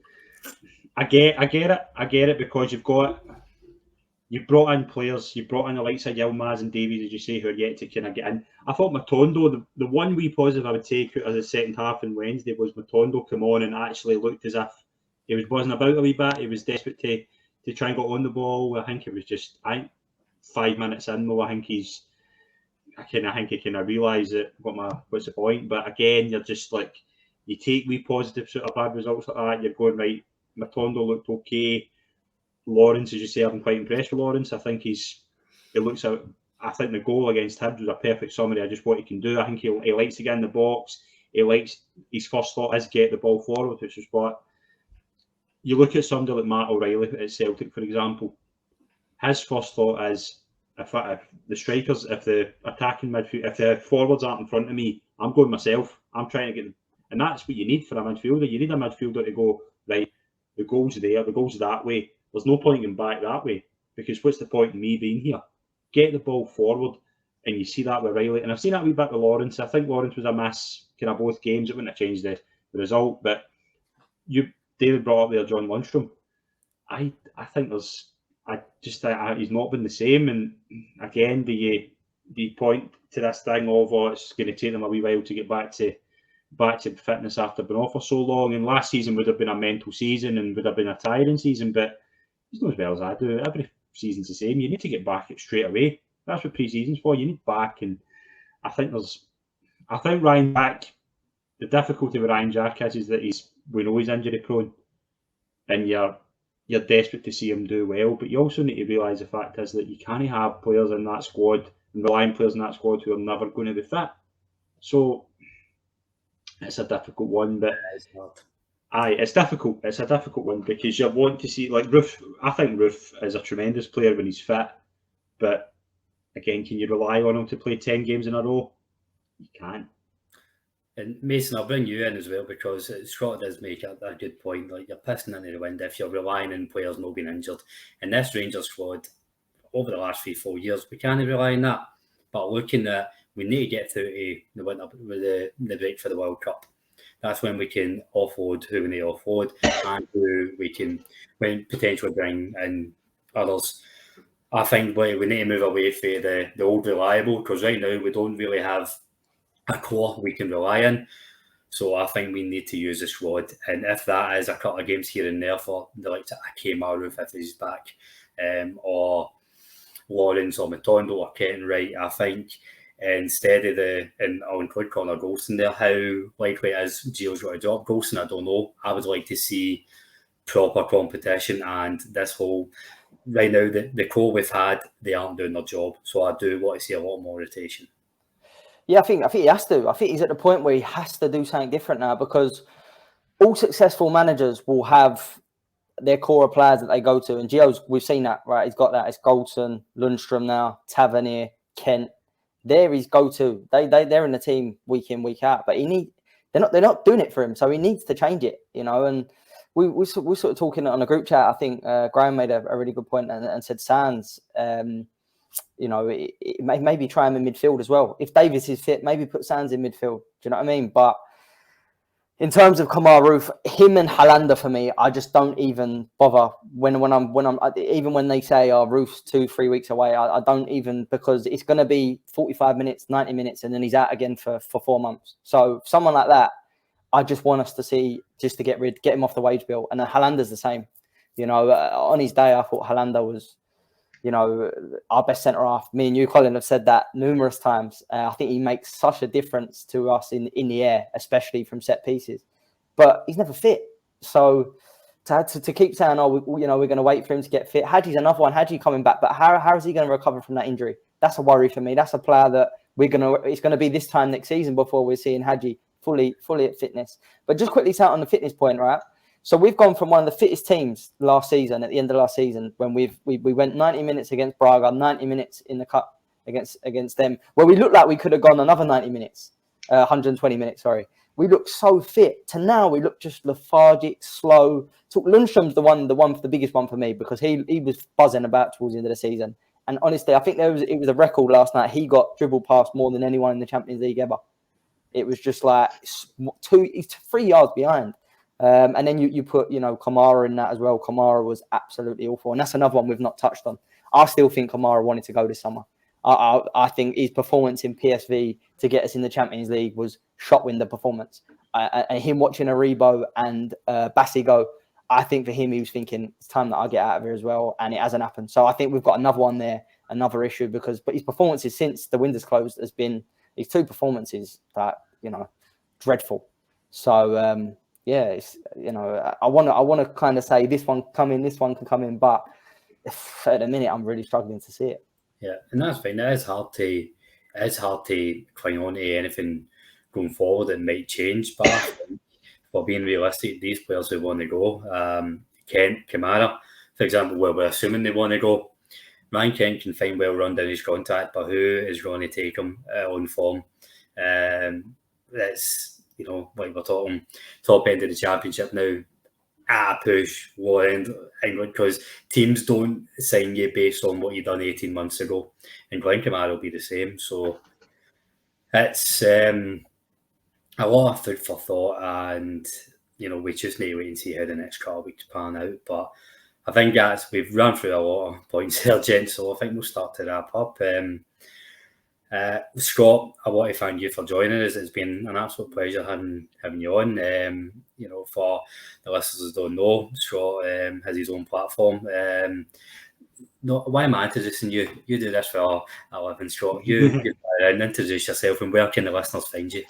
I get it because you've brought in players, you brought in the likes of Yilmaz and Davies, as you say, who are yet to kind of get in. I thought Matondo, the one wee positive I would take out of the second half on Wednesday was Matondo come on and actually looked as if he was buzzing about a wee bit. He was desperate to try and get on the ball. I think it was just 5 minutes in though. I think he kind of realised that what's the point. But again, you're just like, you take wee positive sort of bad results like that. You're going right. Matondo looked okay. Lawrence, as you say, I've been quite impressed with Lawrence. I think he looks out. I think the goal against Hibs was a perfect summary of just what he can do. I think he likes to get in the box. He likes, his first thought is get the ball forward, which is what you look at somebody like Matt O'Reilly at Celtic, for example. His first thought is, if the strikers, if the attacking midfield, if the forwards aren't in front of me, I'm going myself. I'm trying to get them. And that's what you need for a midfielder. You need a midfielder to go, right, the goal's there, the goal's that way. There's no point in back that way, because what's the point in me being here? Get the ball forward, and you see that with Riley. And I've seen that a wee bit with Lawrence. I think Lawrence was a miss kind of both games. It wouldn't have changed the result. But David brought up there John Lundstrom. I think he's not been the same. And again, do you point to this thing of it's going to take them a wee while to get back to fitness after being off for so long? And last season would have been a mental season and would have been a tiring season, but he's not as well as I do. Every season's the same. You need to get back it straight away. That's what pre-season's for. You need back, and I think Ryan Jack. The difficulty with Ryan Jack is that we know he's injury prone, and you're desperate to see him do well. But you also need to realise the fact is that you can't have players in that squad and rely on players in that squad who are never going to be fit. So it's a difficult one, but it's difficult. It's a difficult one because you want to see, like Roof. I think Roof is a tremendous player when he's fit, but again, can you rely on him to play 10 games in a row? You can't. And Mason, I'll bring you in as well, because Scott does make a good point. Like, you're pissing into the wind if you're relying on players not being injured. And this Rangers squad, over the last 3-4 years, we can't rely on that. But looking at, we need to get through to the winter with the break for the World Cup. That's when we can offload who we need to offload, and who we can potentially bring in others. I think we need to move away from the old reliable, because right now we don't really have a core we can rely on. So I think we need to use the squad, and if that is a couple of games here and there for the likes of Akemaru if he's back, or Lawrence or Matondo or Kenwright, I think instead of and I'll include Connor Golson there, how likely it is Gio's going to drop Golson, I don't know. I would like to see proper competition, and this whole right now the core we've had, they aren't doing their job. So I do want to see a lot more rotation. Yeah, I think he has to. I think he's at the point where he has to do something different now, because all successful managers will have their core of players that they go to. And Gio's, we've seen that, right? He's got that. It's Golson, Lundstrom now, Tavernier, Kent. They're his go-to. They're in the team week in, week out. But they're not doing it for him, so he needs to change it, you know. And we're sort of talking on a group chat. I think Graham made a really good point and said Sands, you know, maybe try him in midfield as well. If Davis is fit, maybe put Sands in midfield. Do you know what I mean? But in terms of Kamaru, him and Hollander for me, I just don't even bother when I'm even when they say Roof's 2-3 weeks away. I don't even, because it's going to be 45 minutes, 90 minutes, and then he's out again for 4 months. So someone like that, I just want us to see, just to get him off the wage bill. And then Hollander's the same. You know, on his day, I thought Hollander was, you know, our best centre half. Me and you, Colin, have said that numerous times. I think he makes such a difference to us in the air, especially from set pieces. But he's never fit. So to keep saying, we're going to wait for him to get fit. Hadji's another one. Hadji coming back, but how is he going to recover from that injury? That's a worry for me. That's a player that it's going to be this time next season before we're seeing Hadji fully at fitness. But just quickly say on the fitness point, right? So we've gone from one of the fittest teams last season, at the end of last season, when we went 90 minutes against Braga, 90 minutes in the cup against them, where we looked like we could have gone another 90 minutes, 120 minutes, sorry. We looked so fit. To now, we look just lethargic, slow. So Lundstrom's the biggest one for me, because he was buzzing about towards the end of the season. And honestly, I think it was a record last night. He got dribbled past more than anyone in the Champions League ever. It was just like he's 3 yards behind. And then you put, you know, Kamara in that as well. Kamara was absolutely awful. And that's another one we've not touched on. I still think Kamara wanted to go this summer. I think his performance in PSV to get us in the Champions League was shot window performance. And him watching Aribo and Bassi go, I think for him, he was thinking it's time that I get out of here as well, and it hasn't happened. So I think we've got another one there, another issue, but his performances since the windows closed has been his 2 performances that, you know, dreadful. So yeah, it's, you know, I want to kind of say this one can come in, but at the minute I'm really struggling to see it. Yeah, and that's fine. It's hard to cling on to anything going forward. It might change, but I think, for being realistic, these players who want to go, Kent, Kamara, for example, where we're assuming they want to go, Ryan Kent can fine well run down his contract, but who is going to take him on form? That's, you know, like we're talking top end of the championship now, at a push, lower end England, because teams don't sign you based on what you've done 18 months ago, and Glenn Kamara will be the same. So it's a lot of food for thought, and, you know, we just need to wait and see how the next couple of weeks pan out. But I think we've run through a lot of points here, gents, so I think we'll start to wrap up. Scott, I want to thank you for joining us. It's been an absolute pleasure having you on. You know, for the listeners who don't know, Scott has his own platform. No, why am I introducing you? You do this for a living, Scott. You introduce yourself, and where can the listeners find you?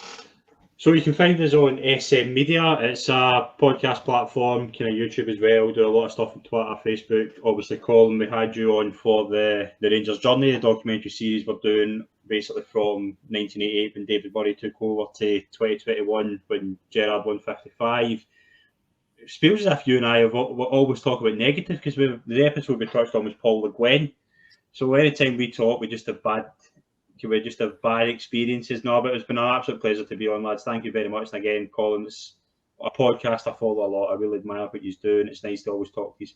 So you can find us on SM Media. It's a podcast platform, kind of YouTube as well. Do a lot of stuff on Twitter, Facebook. Obviously, Colin, we had you on for the Rangers Journey, the documentary series we're doing basically from 1988 when David Murray took over to 2021 when Gerrard won 55. It feels as if you and I have always talk about negative, because the episode we touched on was Paul Le Guen. So anytime we talk, we just have bad experiences. No, but it's been an absolute pleasure to be on, lads. Thank you very much. And again, Colin, it's a podcast I follow a lot. I really admire what you do, and it's nice to always talk to you.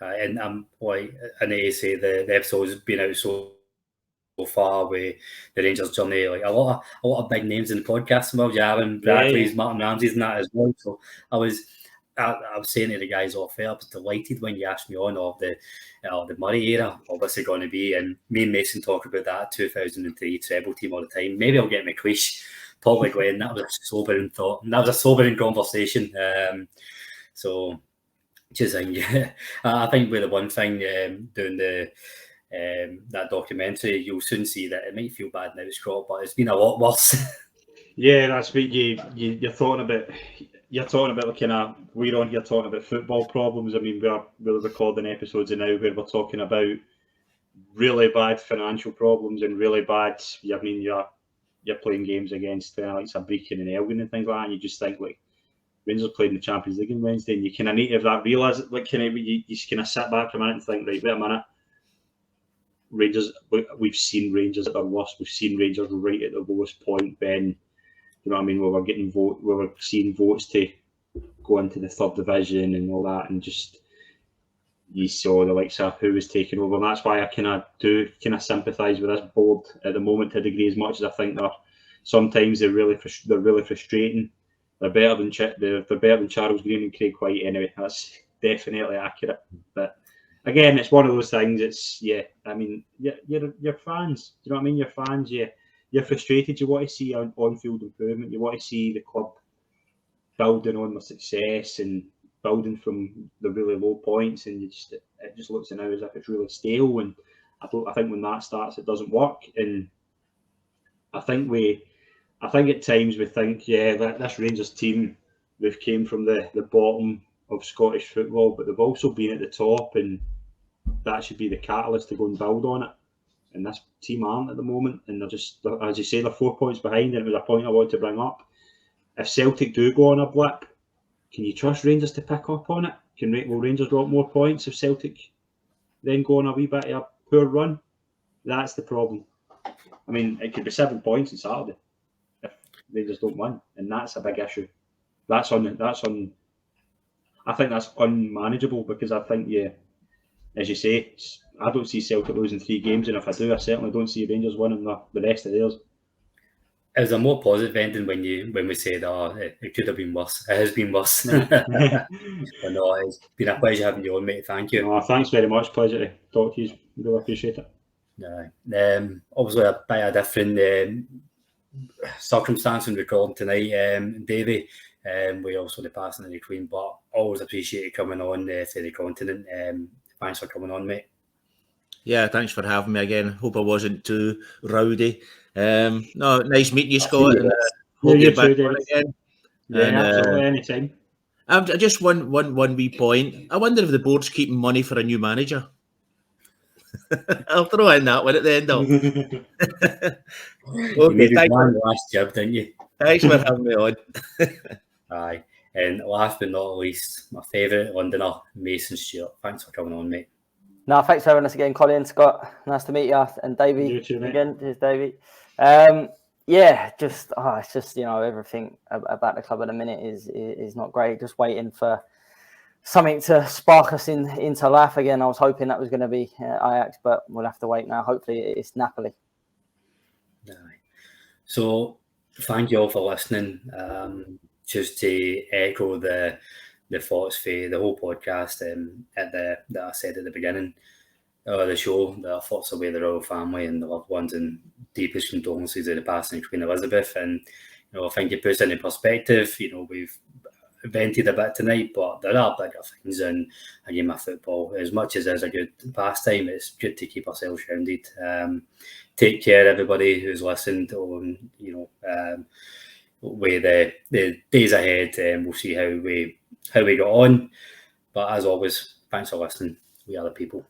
And I need to say the episode's been out so far with the Rangers Journey, like a lot of big names in the podcast. Well, Aaron Bradley's, Martin Ramsey's, and that as well. So I was saying to the guys off air, I was delighted when you asked me on of the Murray era, obviously going to be, and me and Mason talk about that 2003 treble team all the time. Maybe I'll get my quiche. Paul Le Guen, that was a sobering thought, and that was a sobering conversation. So just I think with the one thing doing that documentary, you'll soon see that it might feel bad now, Scott, but it's been a lot worse. Yeah, that's what you're talking about. You're talking about, kind of, we're on here talking about football problems. I mean, we're recording episodes now where we're talking about really bad financial problems and really bad. I mean, you're playing games against like Sabriken and Elgin and things like that, and you just think, like, Rangers played in the Champions League on Wednesday, and you kind of need to have that realise, like, you kind of sit back for a minute and think, right, wait a minute. Rangers, we've seen Rangers at their worst. We've seen Rangers right at the lowest point when, you know what I mean, we were seeing votes to go into the third division and all that, and just you saw the likes of who was taking over. And that's why I kind of sympathise with this board at the moment to a degree, as much as I think they're really frustrating. They're better than Charles Green and Craig White anyway. That's definitely accurate. But again, it's one of those things. It's I mean, you're fans. Do you know what I mean? You're fans. You're frustrated. You want to see on-field improvement. You want to see the club building on their success and building from the really low points, and it just looks now as if it's really stale. And I think when that starts, it doesn't work. And I think at times we think, this Rangers team, they've came from the bottom of Scottish football, but they've also been at the top, and that should be the catalyst to go and build on it. And this team aren't at the moment, and they're just, as you say, they're 4 points behind, and it was a point I wanted to bring up. If Celtic do go on a blip, can you trust Rangers to pick up on it? Will Rangers drop more points if Celtic then go on a wee bit of a poor run? That's the problem. I mean, it could be 7 points on Saturday if Rangers don't win, and that's a big issue. I think that's unmanageable, because I think, as you say, I don't see Celtic losing 3 games, and if I do, I certainly don't see Rangers winning the rest of theirs. It was a more positive ending when we said, it could have been worse. It has been worse. But no, it's been a pleasure having you on, mate. Thank you. Oh, thanks very much. Pleasure to talk to you. Really appreciate it. Obviously a bit of different circumstance in recording tonight. Davie, We also the passing of the Queen, but always appreciate you coming on for the continent. Thanks for coming on, mate. Yeah, thanks for having me again. Hope I wasn't too rowdy. No, nice meeting you, Scott, and hope you're back on again. Yeah, And, absolutely, anytime. Just one wee point. I wonder if the board's keeping money for a new manager. I'll throw in that one at the end of. You made Okay, one last job, didn't you? thanks for having me on. Aye. And last but not least, my favourite Londoner, Mason Stewart. Thanks for coming on, mate. No, thanks for having us again, Colin, Scott. Nice to meet you, and Davie You too, mate. again. Cheers, Davie. Yeah, it's just everything about the club at the minute is not great. Just waiting for something to spark us into life again. I was hoping that was going to be Ajax, but we'll have to wait now. Hopefully, it's Napoli. Aye. So, thank you all for listening. Just to echo the thoughts for the whole podcast that I said at the beginning of the show, the thoughts away the royal family and the loved ones, and deepest condolences of the passing of Queen Elizabeth. And I think it puts into perspective. We've vented a bit tonight, but there are bigger things in a game of football. As much as there's a good pastime, it's good to keep ourselves grounded. Take care, everybody who's listened. With the days ahead, we'll see how we got on. But as always, thanks for listening. We are the people.